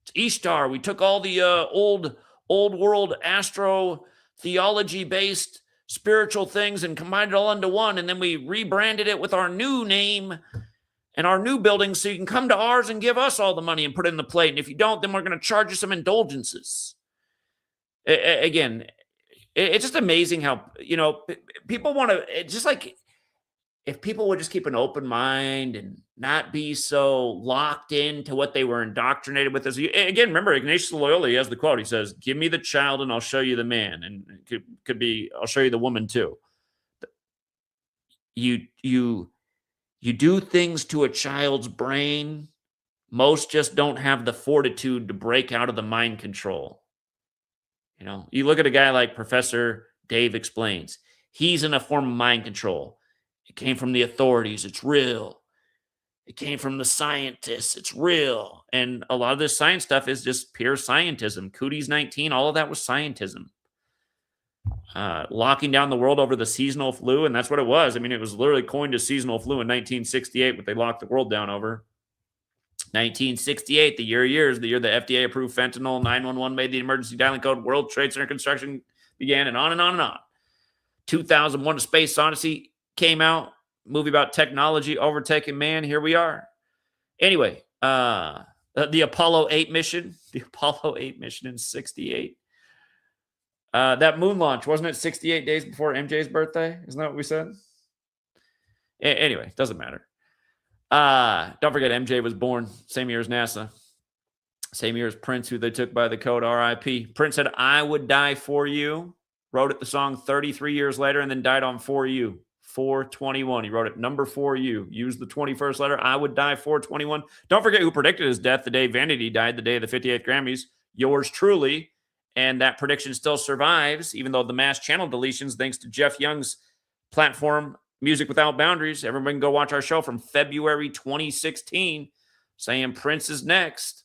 It's Ishtar. We took all the old world astro theology based spiritual things and combined it all into one, and then we rebranded it with our new name and our new building so you can come to ours and give us all the money and put it in the plate. And if you don't, then we're going to charge you some indulgences. Again, it's just amazing how, people want to, it's just like, if people would just keep an open mind and not be so locked into what they were indoctrinated with. Again, remember, Ignatius Loyola, he has the quote. He says, give me the child and I'll show you the man. And it could be, I'll show you the woman too. You do things to a child's brain. Most just don't have the fortitude to break out of the mind control. You look at a guy like Professor Dave Explains. He's in a form of mind control. It came from the authorities. It's real. It came from the scientists. It's real. And a lot of this science stuff is just pure scientism. Cooties 19, all of that was scientism. Locking down the world over the seasonal flu, and that's what it was. I mean, it was literally coined as seasonal flu in 1968, what they locked the world down over. 1968, the year of years, the year the FDA approved fentanyl, 911 made the emergency dialing code, World Trade Center construction began, and on and on and on. 2001, A Space Odyssey came out, movie about technology overtaking man. Here we are. Anyway, the Apollo 8 mission, in 68. That moon launch, wasn't it 68 days before MJ's birthday? Isn't that what we said? Anyway, doesn't matter. Don't forget, MJ was born same year as NASA. Same year as Prince, who they took by the code RIP. Prince said, I would die for you. Wrote it the song 33 years later and then died on For You. 421. He wrote it number 4U. Used the 21st letter. I would die 421. Don't forget who predicted his death the day Vanity died, the day of the 58th Grammys. Yours truly. And that prediction still survives, even though the mass channel deletions, thanks to Jeff Young's platform, Music Without Boundaries. Everyone can go watch our show from February 2016, saying Prince is next.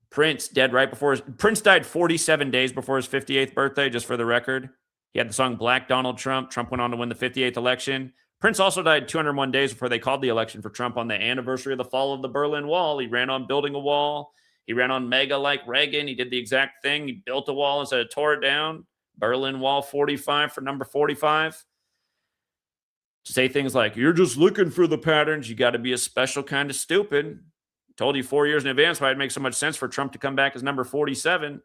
Prince Prince died 47 days before his 58th birthday, just for the record. He had the song Black Donald Trump. Trump went on to win the 58th election. Prince also died 201 days before they called the election for Trump on the anniversary of the fall of the Berlin Wall. He ran on building a wall. He ran on mega like Reagan. He did the exact thing. He built a wall instead of tore it down. Berlin Wall 45 for number 45. To say things like, you're just looking for the patterns. You got to be a special kind of stupid. Told you 4 years in advance why it'd make so much sense for Trump to come back as number 47.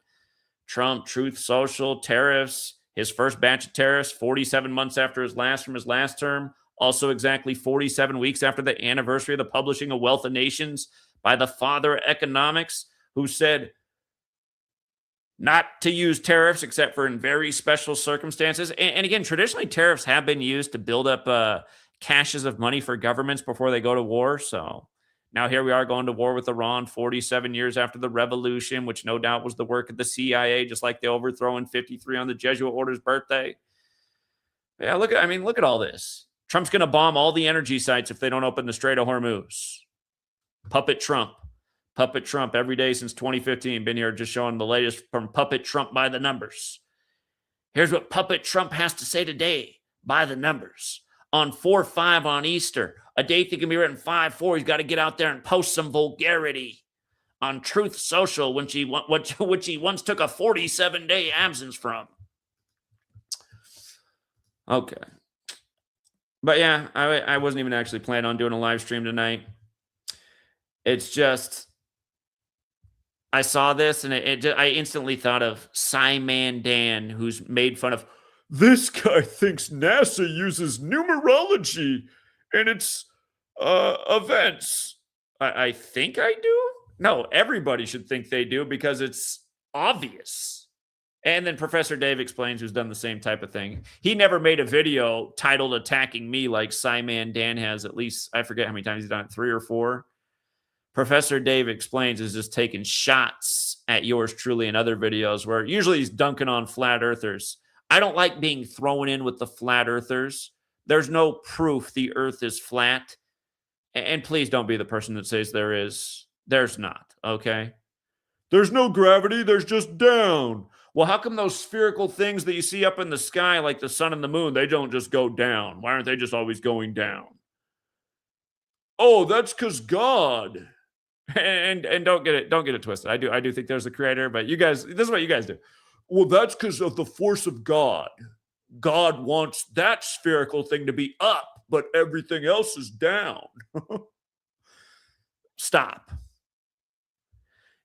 Trump, Truth Social, tariffs. His first batch of tariffs, 47 months after his last term. Also exactly 47 weeks after the anniversary of the publishing of Wealth of Nations by the father of economics, who said not to use tariffs except for in very special circumstances. And again, traditionally, tariffs have been used to build up caches of money for governments before they go to war. So now here we are going to war with Iran 47 years after the revolution, which no doubt was the work of the CIA, just like the overthrow in 53 on the Jesuit order's birthday. Yeah, look at all this. Trump's going to bomb all the energy sites if they don't open the Strait of Hormuz. Puppet Trump every day since 2015. Been here just showing the latest from Puppet Trump by the numbers. Here's what Puppet Trump has to say today by the numbers. On 4/5 on Easter, a date that can be written 5/4, he's got to get out there and post some vulgarity on Truth Social, which he once took a 47-day absence from. Okay. But yeah, I wasn't even actually planning on doing a live stream tonight. It's just I saw this and I instantly thought of Simon Dan, who's made fun of. This guy thinks NASA uses numerology in its events. I think I do. No, everybody should think they do because it's obvious. And then Professor Dave Explains, who's done the same type of thing. He never made a video titled "Attacking Me" like Simon Dan has. At least I forget how many times he's done it, 3 or 4. Professor Dave Explains is just taking shots at yours truly in other videos where usually he's dunking on flat earthers. I don't like being thrown in with the flat earthers. There's no proof the earth is flat. And please don't be the person that says there is. There's not, okay? There's no gravity, there's just down. Well, how come those spherical things that you see up in the sky like the sun and the moon, they don't just go down? Why aren't they just always going down? Oh, that's because God. And don't get it twisted. I do think there's a creator, but you guys, this is what you guys do. Well, that's because of the force of God. God wants that spherical thing to be up, but everything else is down. Stop.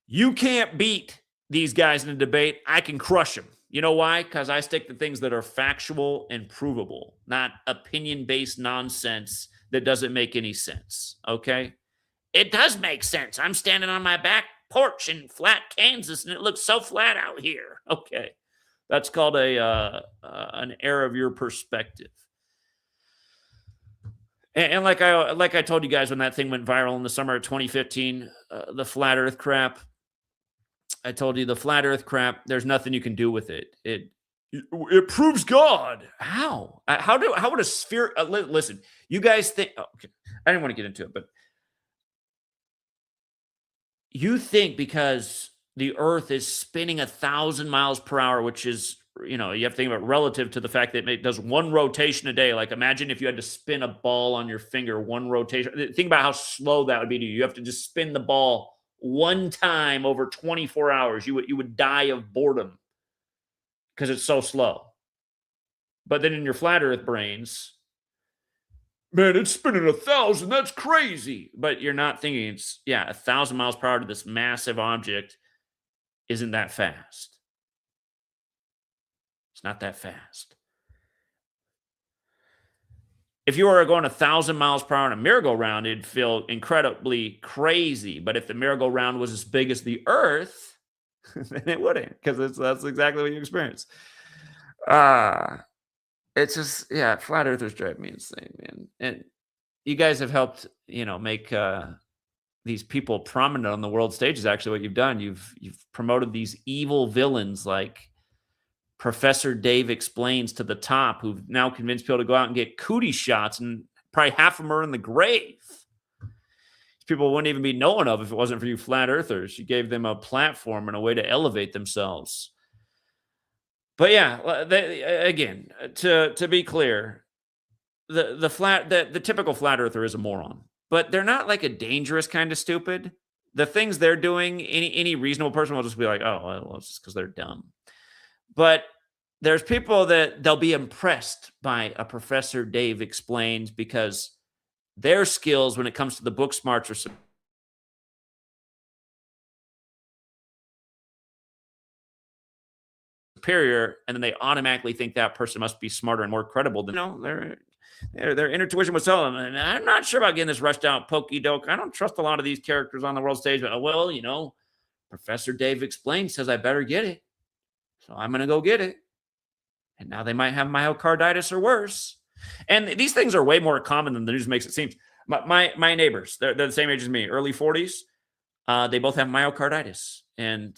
You can't beat these guys in a debate. I can crush them. You know why? Because I stick to things that are factual and provable, not opinion-based nonsense that doesn't make any sense. Okay? It does make sense. I'm standing on my back porch in flat Kansas, and it looks so flat out here. Okay, that's called an error of your perspective. And like I told you guys when that thing went viral in the summer of 2015, the flat Earth crap. I told you the flat Earth crap. There's nothing you can do with it. It proves God. How? How would a sphere? Listen, you guys think? Oh, okay, I didn't want to get into it, but you think because the Earth is spinning 1,000 miles per hour, which is, you have to think about relative to the fact that it does one rotation a day. Like imagine if you had to spin a ball on your finger, one rotation. Think about how slow that would be to you. You have to just spin the ball one time over 24 hours. You would die of boredom because it's so slow. But then in your flat Earth brains, man, it's spinning 1,000. That's crazy. But you're not thinking it's 1,000 miles per hour to this massive object isn't that fast. It's not that fast. If you were going 1,000 miles per hour in a merry-go-round, it'd feel incredibly crazy. But if the merry-go-round was as big as the Earth, then it wouldn't, because that's exactly what you experience. It's just, flat earthers drive me insane, man. And you guys have helped, make these people prominent on the world stage is actually what you've done. You've promoted these evil villains like Professor Dave Explains to the top, who've now convinced people to go out and get cootie shots, and probably half of them are in the grave. These people wouldn't even be known of if it wasn't for you flat earthers. You gave them a platform and a way to elevate themselves. But again, to be clear, the typical flat earther is a moron, but they're not like a dangerous kind of stupid. The things they're doing, any reasonable person will just be like, oh, well, it's just because they're dumb. But there's people that they'll be impressed by a Professor Dave Explains because their skills when it comes to the book smarts are superior, and then they automatically think that person must be smarter and more credible than their inner tuition was telling them. And I'm not sure about getting this rushed out pokey doke. I don't trust a lot of these characters on the world stage. But Professor Dave Explains says I better get it, so I'm going to go get it. And now they might have myocarditis or worse. And these things are way more common than the news makes it seem. My neighbors, they're the same age as me, early 40s. They both have myocarditis, and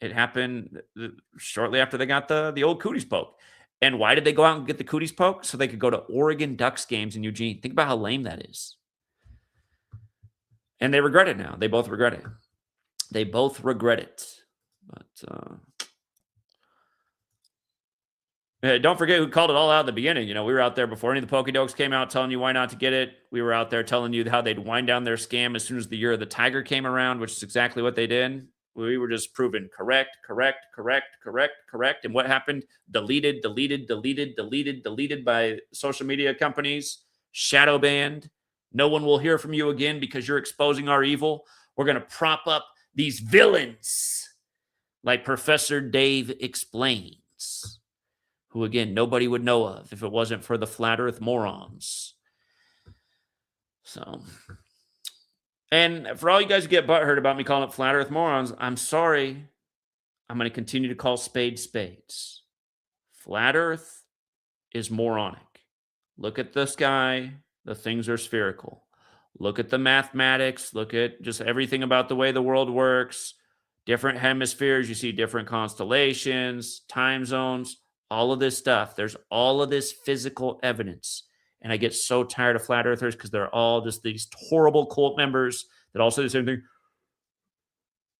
it happened shortly after they got the old cooties poke. And why did they go out and get the cooties poke? So they could go to Oregon Ducks games in Eugene. Think about how lame that is. And they regret it now. They both regret it. They both regret it. But don't forget who called it all out at the beginning. We were out there before any of the Pokedokes came out telling you why not to get it. We were out there telling you how they'd wind down their scam as soon as the year of the tiger came around, which is exactly what they did. We were just proven correct. And what happened? Deleted by social media companies, shadow banned. No one will hear from you again because you're exposing our evil. We're going to prop up these villains like Professor Dave explains, who, again, nobody would know of if it wasn't for the flat earth morons. So, and for all you guys who get butthurt about me calling it flat earth morons, I'm sorry. I'm going to continue to call spades spades. Flat earth is moronic. Look at the sky. The things are spherical. Look at the mathematics. Look at just everything about the way the world works. Different hemispheres. You see different constellations, time zones, all of this stuff. There's all of this physical evidence. And I get so tired of flat earthers because they're all just these horrible cult members that all say the same thing.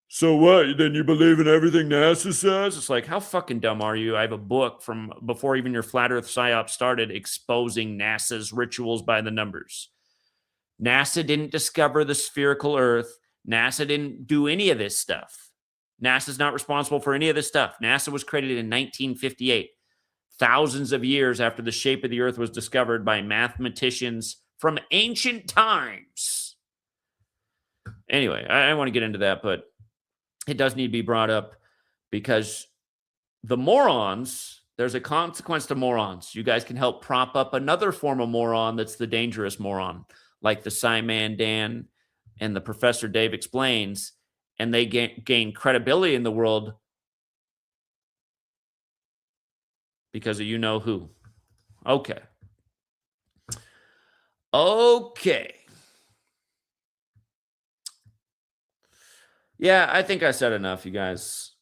So what? Then you believe in everything NASA says? It's like, how fucking dumb are you? I have a book from before even your flat earth psyop started exposing NASA's rituals by the numbers. NASA didn't discover the spherical earth. NASA didn't do any of this stuff. NASA's not responsible for any of this stuff. NASA was created in 1958, thousands of years after the shape of the earth was discovered by mathematicians from ancient times. Anyway, I don't want to get into that, but it does need to be brought up because the morons, there's a consequence to morons. You guys can help prop up another form of moron that's the dangerous moron, like the Simon Dan and the Professor Dave explains, and they gain credibility in the world because of you know who. Okay. Yeah, I think I said enough, you guys.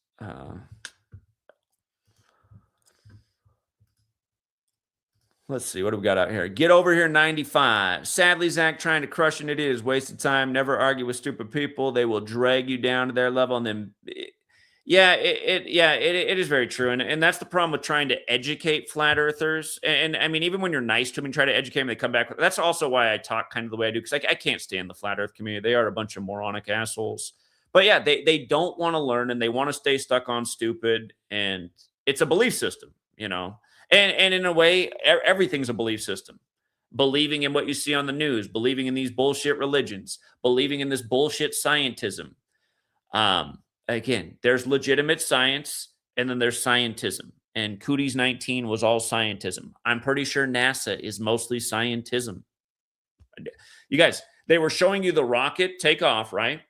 Let's see. What do we got out here? Get over here, 95. Sadly, Zach, trying to crush an idiot is wasted time. Never argue with stupid people. They will drag you down to their level and then... it is very true. And that's the problem with trying to educate flat earthers. And I mean, even when you're nice to them and try to educate them, they come back. That's also why I talk kind of the way I do, because I can't stand the flat earth community. They are a bunch of moronic assholes. But yeah, they don't want to learn and they want to stay stuck on stupid. And it's a belief system, you know. And in a way, everything's a belief system. Believing in what you see on the news, believing in these bullshit religions, believing in this bullshit scientism. Again, there's legitimate science, and then there's scientism. And Cooties 19 was all scientism. I'm pretty sure NASA is mostly scientism. You guys, they were showing you the rocket take off, right?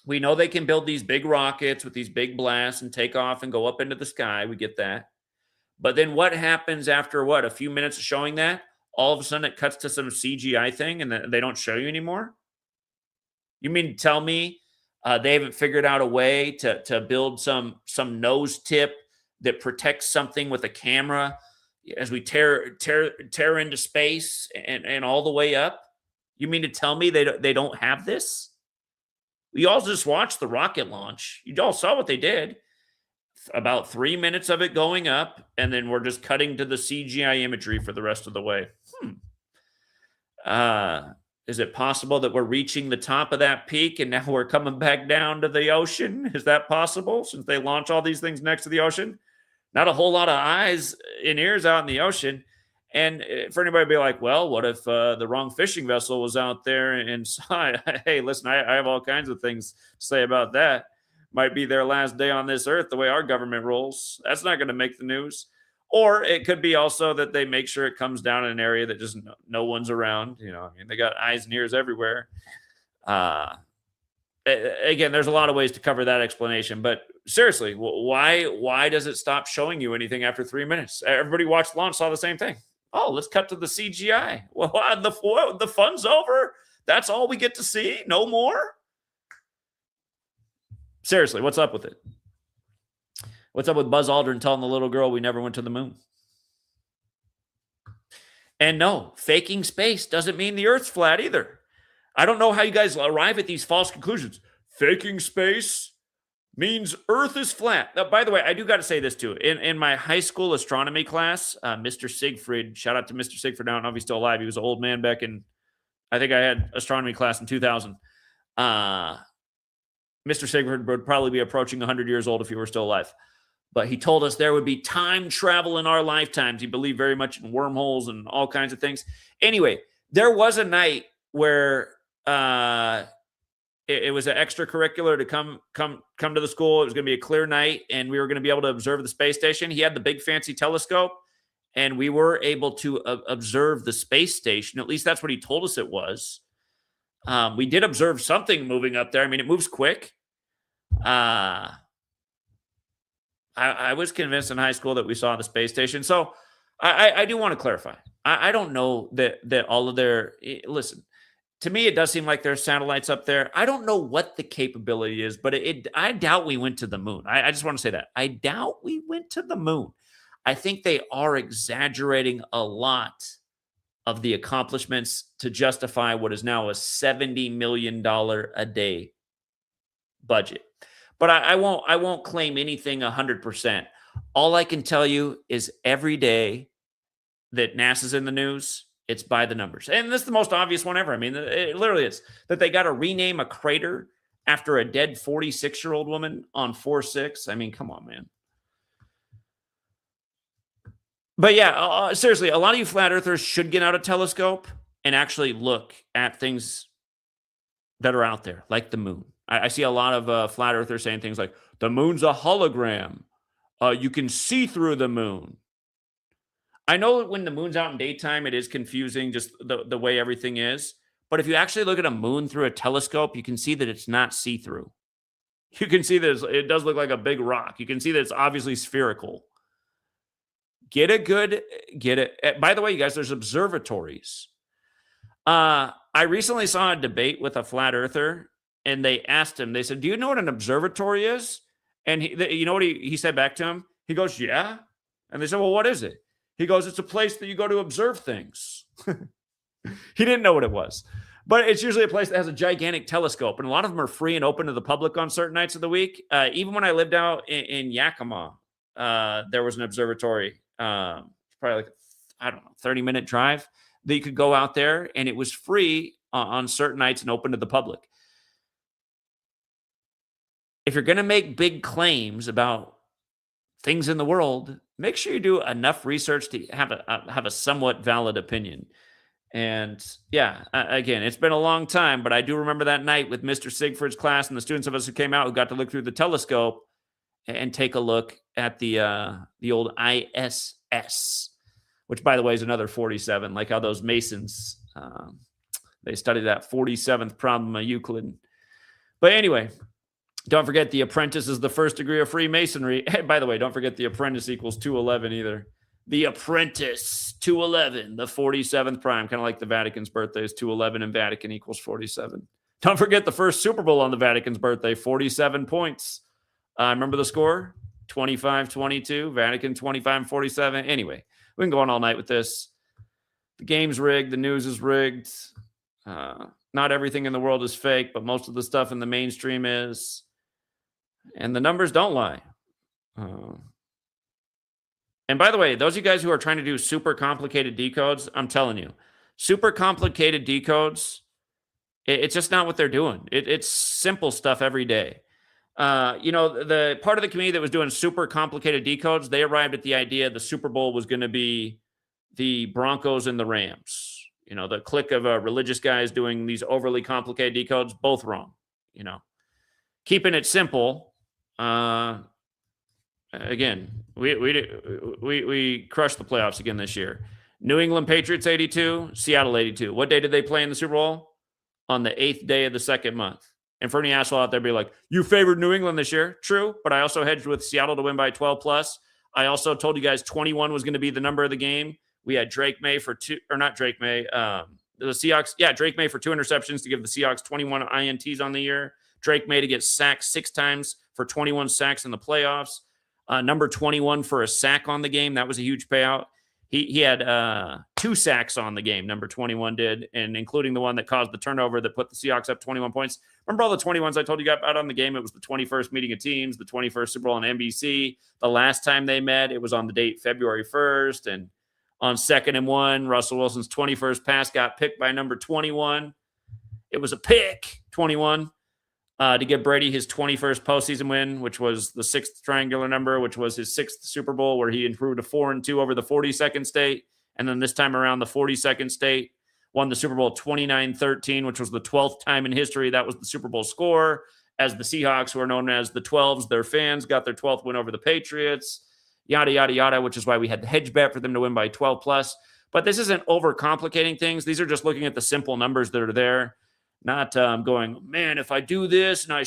We know they can build these big rockets with these big blasts and take off and go up into the sky. We get that. But then what happens after, a few minutes of showing that? All of a sudden it cuts to some CGI thing and they don't show you anymore? You mean to tell me they haven't figured out a way to build some nose tip that protects something with a camera as we tear into space and all the way up? You mean to tell me they don't have this? You all just watched the rocket launch. You all saw what they did. About 3 minutes of it going up, and then we're just cutting to the CGI imagery for the rest of the way. Is it possible that we're reaching the top of that peak and now we're coming back down to the ocean? Is that possible since they launch all these things next to the ocean? Not a whole lot of eyes and ears out in the ocean. And for anybody to be like, well, what if the wrong fishing vessel was out there and saw it? Hey, listen, I have all kinds of things to say about that. Might be their last day on this earth the way our government rolls. That's not going to make the news. Or it could be also that they make sure it comes down in an area that just no one's around. You know, I mean, they got eyes and ears everywhere. Again, there's a lot of ways to cover that explanation. But seriously, why does it stop showing you anything after 3 minutes? Everybody watched launch, saw the same thing. Oh, let's cut to the CGI. Well, the fun's over? That's all we get to see? No more? Seriously, what's up with it? What's up with Buzz Aldrin telling the little girl we never went to the moon? And no, faking space doesn't mean the Earth's flat either. I don't know how you guys arrive at these false conclusions. Faking space means Earth is flat. Now, by the way, I do got to say this too. In my high school astronomy class, Mr. Siegfried, shout out to Mr. Siegfried. I don't know if he's still alive. He was an old man back in, I think I had astronomy class in 2000. Mr. Sigfrid would probably be approaching 100 years old if he were still alive. But he told us there would be time travel in our lifetimes. He believed very much in wormholes and all kinds of things. Anyway, there was a night where it was an extracurricular to come to the school. It was going to be a clear night, and we were going to be able to observe the space station. He had the big fancy telescope, and we were able to observe the space station. At least that's what he told us it was. We did observe something moving up there. I mean, it moves quick. I was convinced in high school that we saw the space station. So I do want to clarify. I don't know that all of their listen. To me, it does seem like there's satellites up there. I don't know what the capability is, but I doubt we went to the moon. I just want to say that. I doubt we went to the moon. I think they are exaggerating a lot of the accomplishments to justify what is now a $70 million a day budget. But I won't claim anything 100%. All I can tell you is every day that NASA's in the news, it's by the numbers. And this is the most obvious one ever. I mean, it literally is that they got to rename a crater after a dead 46-year-old woman on 4/6. I mean, come on, man. But yeah, seriously, a lot of you flat earthers should get out a telescope and actually look at things that are out there, like the moon. I see a lot of flat earthers saying things like, the moon's a hologram. You can see through the moon. I know that when the moon's out in daytime, it is confusing, just the way everything is. But if you actually look at a moon through a telescope, you can see that it's not see-through. You can see that it does look like a big rock. You can see that it's obviously spherical. Get it. By the way, you guys, there's observatories. I recently saw a debate with a flat earther, and they asked him, they said, do you know what an observatory is? And you know what he said back to him? He goes, yeah. And they said, well, what is it? He goes, it's a place that you go to observe things. He didn't know what it was. But it's usually a place that has a gigantic telescope, and a lot of them are free and open to the public on certain nights of the week. Even when I lived out in Yakima, there was an observatory, probably like, I don't know, 30-minute drive that you could go out there, and it was free on certain nights and open to the public. If you're going to make big claims about things in the world, make sure you do enough research to have a somewhat valid opinion. And yeah, again, it's been a long time, but I do remember that night with Mr. Sigfrid's class and the students of us who came out who got to look through the telescope and take a look at the old ISS, which, by the way, is another 47, like how those Masons, they studied that 47th problem of Euclid. But anyway, don't forget The Apprentice is the first degree of Freemasonry. Hey, by the way, don't forget The Apprentice equals 211 either. The Apprentice, 211, the 47th prime, kind of like the Vatican's birthday is 211 and Vatican equals 47. Don't forget the first Super Bowl on the Vatican's birthday, 47 points. Remember the score? 25-22, Vatican 25-47. Anyway, we can go on all night with this. The game's rigged. The news is rigged. Not everything in the world is fake, but most of the stuff in the mainstream is. And the numbers don't lie. And by the way, those of you guys who are trying to do super complicated decodes, I'm telling you, super complicated decodes, it's just not what they're doing. It's simple stuff every day. The part of the community that was doing super complicated decodes, they arrived at the idea the Super Bowl was going to be the Broncos and the Rams. The clique of religious guys doing these overly complicated decodes, both wrong. Keeping it simple. Again, we crushed the playoffs again this year. New England Patriots 82, Seattle 82. What day did they play in the Super Bowl? On the 8th day of the second month. And for any asshole out there, be like, you favored New England this year. True, but I also hedged with Seattle to win by 12 plus. I also told you guys 21 was going to be the number of the game. We had Drake May for two, or not Drake May, the Seahawks. Yeah, Drake May for 2 interceptions to give the Seahawks 21 INTs on the year. Drake May to get sacked 6 times for 21 sacks in the playoffs. Number 21 for a sack on the game. That was a huge payout. He had 2 sacks on the game, number 21 did, and including the one that caused the turnover that put the Seahawks up 21 points. Remember all the 21s I told you about on the game? It was the 21st meeting of teams, the 21st Super Bowl on NBC. The last time they met, it was on the date February 1st, and on 2nd and 1, Russell Wilson's 21st pass got picked by number 21. It was a pick, 21. to give Brady his 21st postseason win, which was the 6th triangular number, which was his 6th Super Bowl, where he improved to 4-2 over the 42nd state. And then this time around, the 42nd state won the Super Bowl 29-13, which was the 12th time in history that was the Super Bowl score, as the Seahawks, who are known as the 12s, their fans, got their 12th win over the Patriots, yada, yada, yada, which is why we had the hedge bet for them to win by 12 plus. But this isn't overcomplicating things. These are just looking at the simple numbers that are there. Not going, man, if I do this and I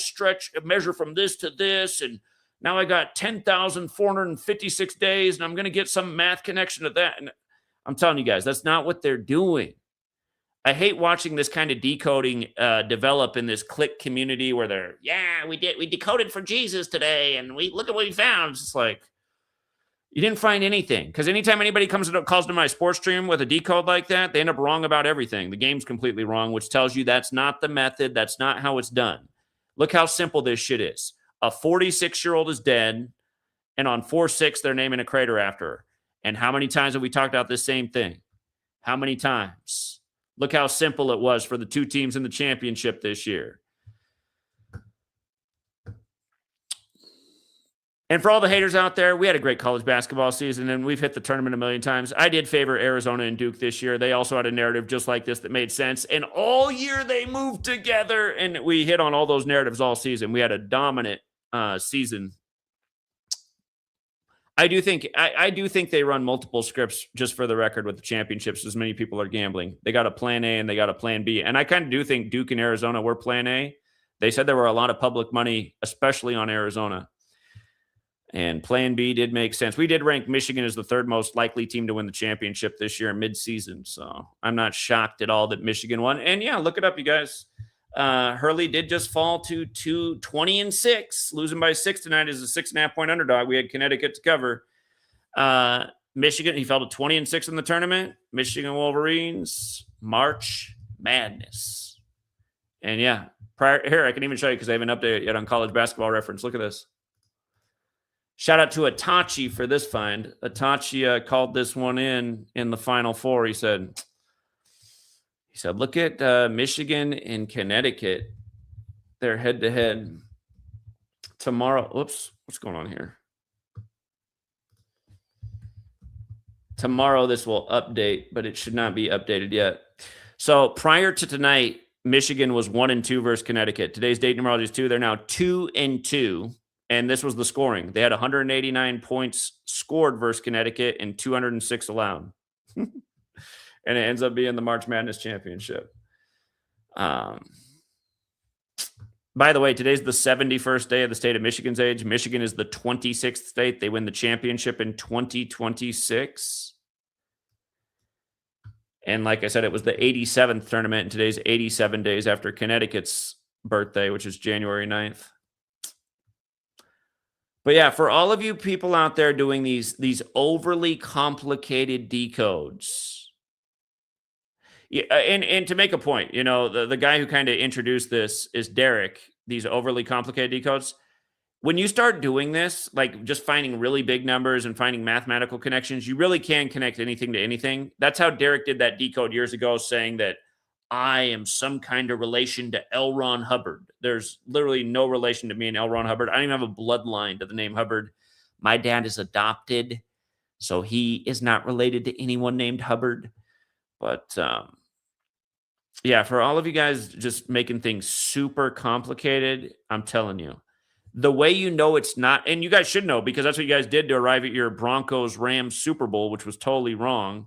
measure from this to this, and now I got 10,456 days and I'm going to get some math connection to that. And I'm telling you guys, that's not what they're doing. I hate watching this kind of decoding develop in this click community where they're, we decoded for Jesus today and we look at what we found. It's just like, you didn't find anything. Because anytime anybody calls to my sports stream with a decode like that, they end up wrong about everything. The game's completely wrong, which tells you that's not the method. That's not how it's done. Look how simple this shit is. A 46-year-old is dead, and on 4/6, they're naming a crater after her. And how many times have we talked about this same thing? How many times? Look how simple it was for the two teams in the championship this year. And for all the haters out there, we had a great college basketball season, and we've hit the tournament a million times. I did favor Arizona and Duke this year. They also had a narrative just like this that made sense. And all year they moved together, and we hit on all those narratives all season. We had a dominant season. I do think they run multiple scripts, just for the record, with the championships, as many people are gambling. They got a plan A and they got a plan B. And I kind of do think Duke and Arizona were plan A. They said there were a lot of public money, especially on Arizona. And plan B did make sense. We did rank Michigan as the third most likely team to win the championship this year mid-season. So I'm not shocked at all that Michigan won. And yeah, look it up, you guys. Hurley did just fall to 20-6, losing by 6 tonight as a 6.5-point underdog. We had Connecticut to cover. Michigan, he fell to 20-6 in the tournament. Michigan Wolverines, March Madness. And yeah, here I can even show you because I haven't updated it yet on College Basketball Reference. Look at this. Shout out to Itachi for this find. Itachi called this one in the Final Four. He said, look at Michigan and Connecticut. They're head-to-head tomorrow. Whoops, what's going on here? Tomorrow this will update, but it should not be updated yet. So prior to tonight, Michigan was 1-2 versus Connecticut. Today's date numerology is 2. They're now 2-2. And this was the scoring. They had 189 points scored versus Connecticut and 206 allowed. And it ends up being the March Madness Championship. By the way, today's the 71st day of the state of Michigan's age. Michigan is the 26th state. They win the championship in 2026. And like I said, it was the 87th tournament, and today's 87 days after Connecticut's birthday, which is January 9th. But yeah, for all of you people out there doing these overly complicated decodes, yeah, and to make a point, the guy who kind of introduced this is Derek, these overly complicated decodes. When you start doing this, like just finding really big numbers and finding mathematical connections, you really can connect anything to anything. That's how Derek did that decode years ago, saying that I am some kind of relation to L. Ron Hubbard. There's literally no relation to me and L. Ron Hubbard. I don't even have a bloodline to the name Hubbard. My dad is adopted, so he is not related to anyone named Hubbard. But yeah, for all of you guys just making things super complicated, I'm telling you, the way you know it's not, and you guys should know because that's what you guys did to arrive at your Broncos-Rams Super Bowl, which was totally wrong.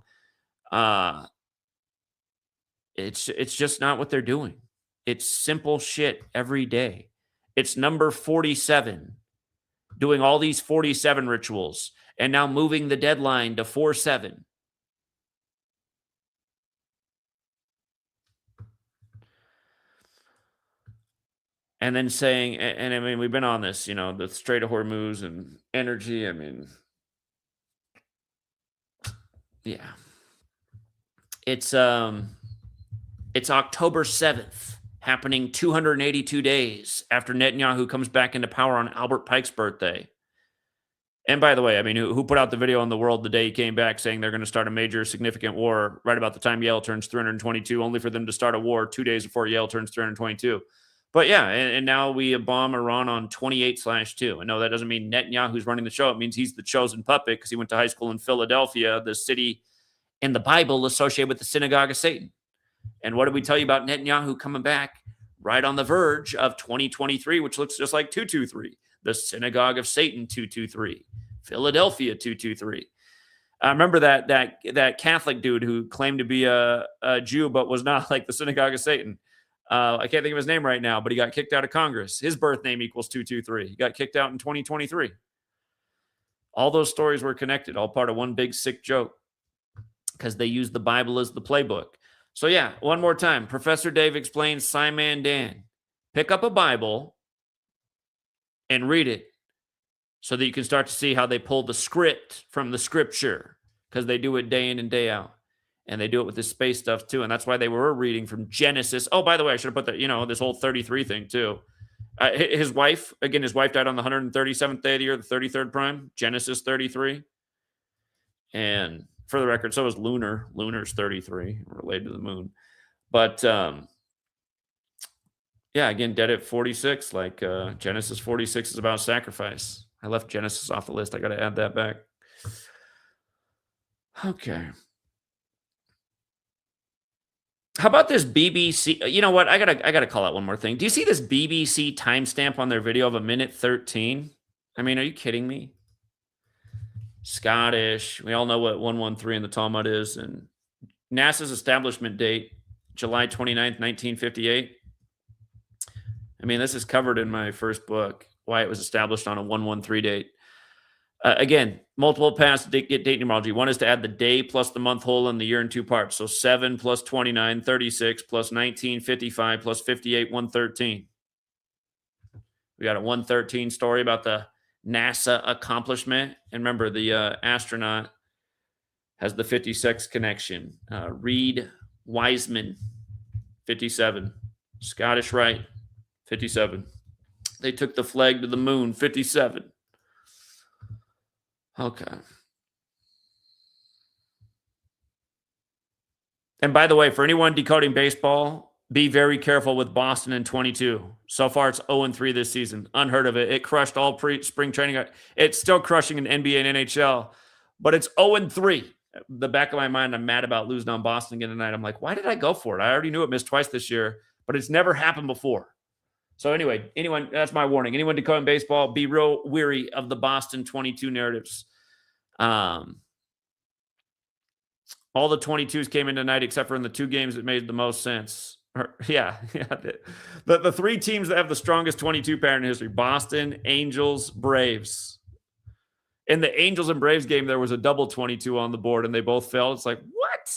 It's just not what they're doing. It's simple shit every day. It's number 47, doing all these 47 rituals, and now moving the deadline to 4/7. And then saying, and I mean, we've been on this, the Strait of Hormuz and energy. I mean, yeah. It's October 7th, happening 282 days after Netanyahu comes back into power on Albert Pike's birthday. And by the way, I mean, who put out the video in the world the day he came back saying they're going to start a major significant war right about the time Yale turns 322, only for them to start a war 2 days before Yale turns 322? But yeah, and now we bomb Iran on 28/2. And no, that doesn't mean Netanyahu's running the show. It means he's the chosen puppet because he went to high school in Philadelphia, the city in the Bible associated with the synagogue of Satan. And what did we tell you about Netanyahu coming back right on the verge of 2023, which looks just like 223, the synagogue of Satan 223, Philadelphia 223. I remember that Catholic dude who claimed to be a Jew but was not, like the synagogue of Satan. I can't think of his name right now, but he got kicked out of Congress. His birth name equals 223. He got kicked out in 2023. All those stories were connected, all part of one big sick joke because they used the Bible as the playbook. So yeah, one more time. Professor Dave explains Simon Dan. Pick up a Bible and read it so that you can start to see how they pull the script from the scripture, because they do it day in and day out. And they do it with this space stuff too. And that's why they were reading from Genesis. Oh, by the way, I should have put that, this whole 33 thing too. His wife died on the 137th day of the year, the 33rd prime, Genesis 33. And for the record, so is Lunar. Lunar's 33, related to the moon. But yeah, again, dead at 46, like Genesis 46 is about sacrifice. I left Genesis off the list. I got to add that back. Okay. How about this BBC? You know what? I gotta call out one more thing. Do you see this BBC timestamp on their video of 1:13? I mean, are you kidding me? Scottish. We all know what 113 in the Talmud is. And NASA's establishment date, July 29th, 1958. I mean, this is covered in my first book, why it was established on a 113 date. Again, multiple paths to get date numerology. One is to add the day plus the month whole and the year in two parts. So 7 plus 29, 36 plus 19, 55 plus 58, 113. We got a 113 story about the NASA accomplishment. And remember, the astronaut has the 56 connection. Reid Wiseman, 57. Scottish Rite, 57. They took the flag to the moon, 57. Okay. And by the way, for anyone decoding baseball, be very careful with Boston in 22. So far, it's 0-3 this season. Unheard of it. It crushed all spring training. It's still crushing in NBA and NHL, but it's 0-3. The back of my mind, I'm mad about losing on Boston again tonight. I'm like, why did I go for it? I already knew it missed twice this year, but it's never happened before. So anyway, anyone, that's my warning. Anyone decoding baseball, be real weary of the Boston 22 narratives. All the 22s came in tonight except for in the two games that made the most sense. The three teams that have the strongest 22 pattern in history: Boston, Angels, Braves. In the Angels and Braves game, there was a double 22 on the board, and they both fell. It's like, what?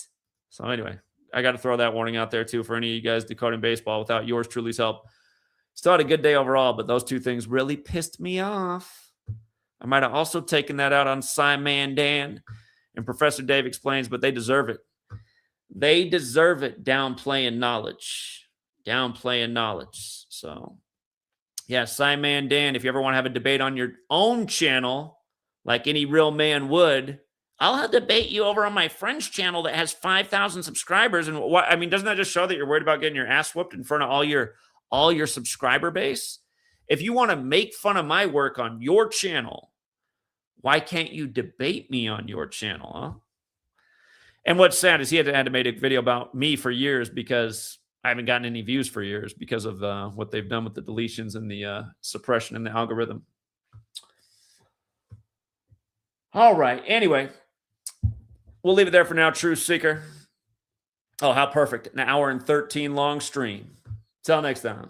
So anyway, I got to throw that warning out there too for any of you guys decoding baseball without yours truly's help. Still had a good day overall, but those two things really pissed me off. I might have also taken that out on Simon Dan. And Professor Dave explains, but they deserve it. They deserve it, downplaying knowledge. Downplaying knowledge. So, yeah, Simon Dan, if you ever want to have a debate on your own channel, like any real man would, I'll debate you over on my friend's channel that has 5,000 subscribers. And what, I mean, doesn't that just show that you're worried about getting your ass whooped in front of all your subscriber base? If you want to make fun of my work on your channel, why can't you debate me on your channel, huh? And what's sad is he had to make a video about me for years because I haven't gotten any views for years because of what they've done with the deletions and the suppression in the algorithm. All right. Anyway, we'll leave it there for now, Truth Seeker. Oh, how perfect. An hour and 13 long stream. Till next time.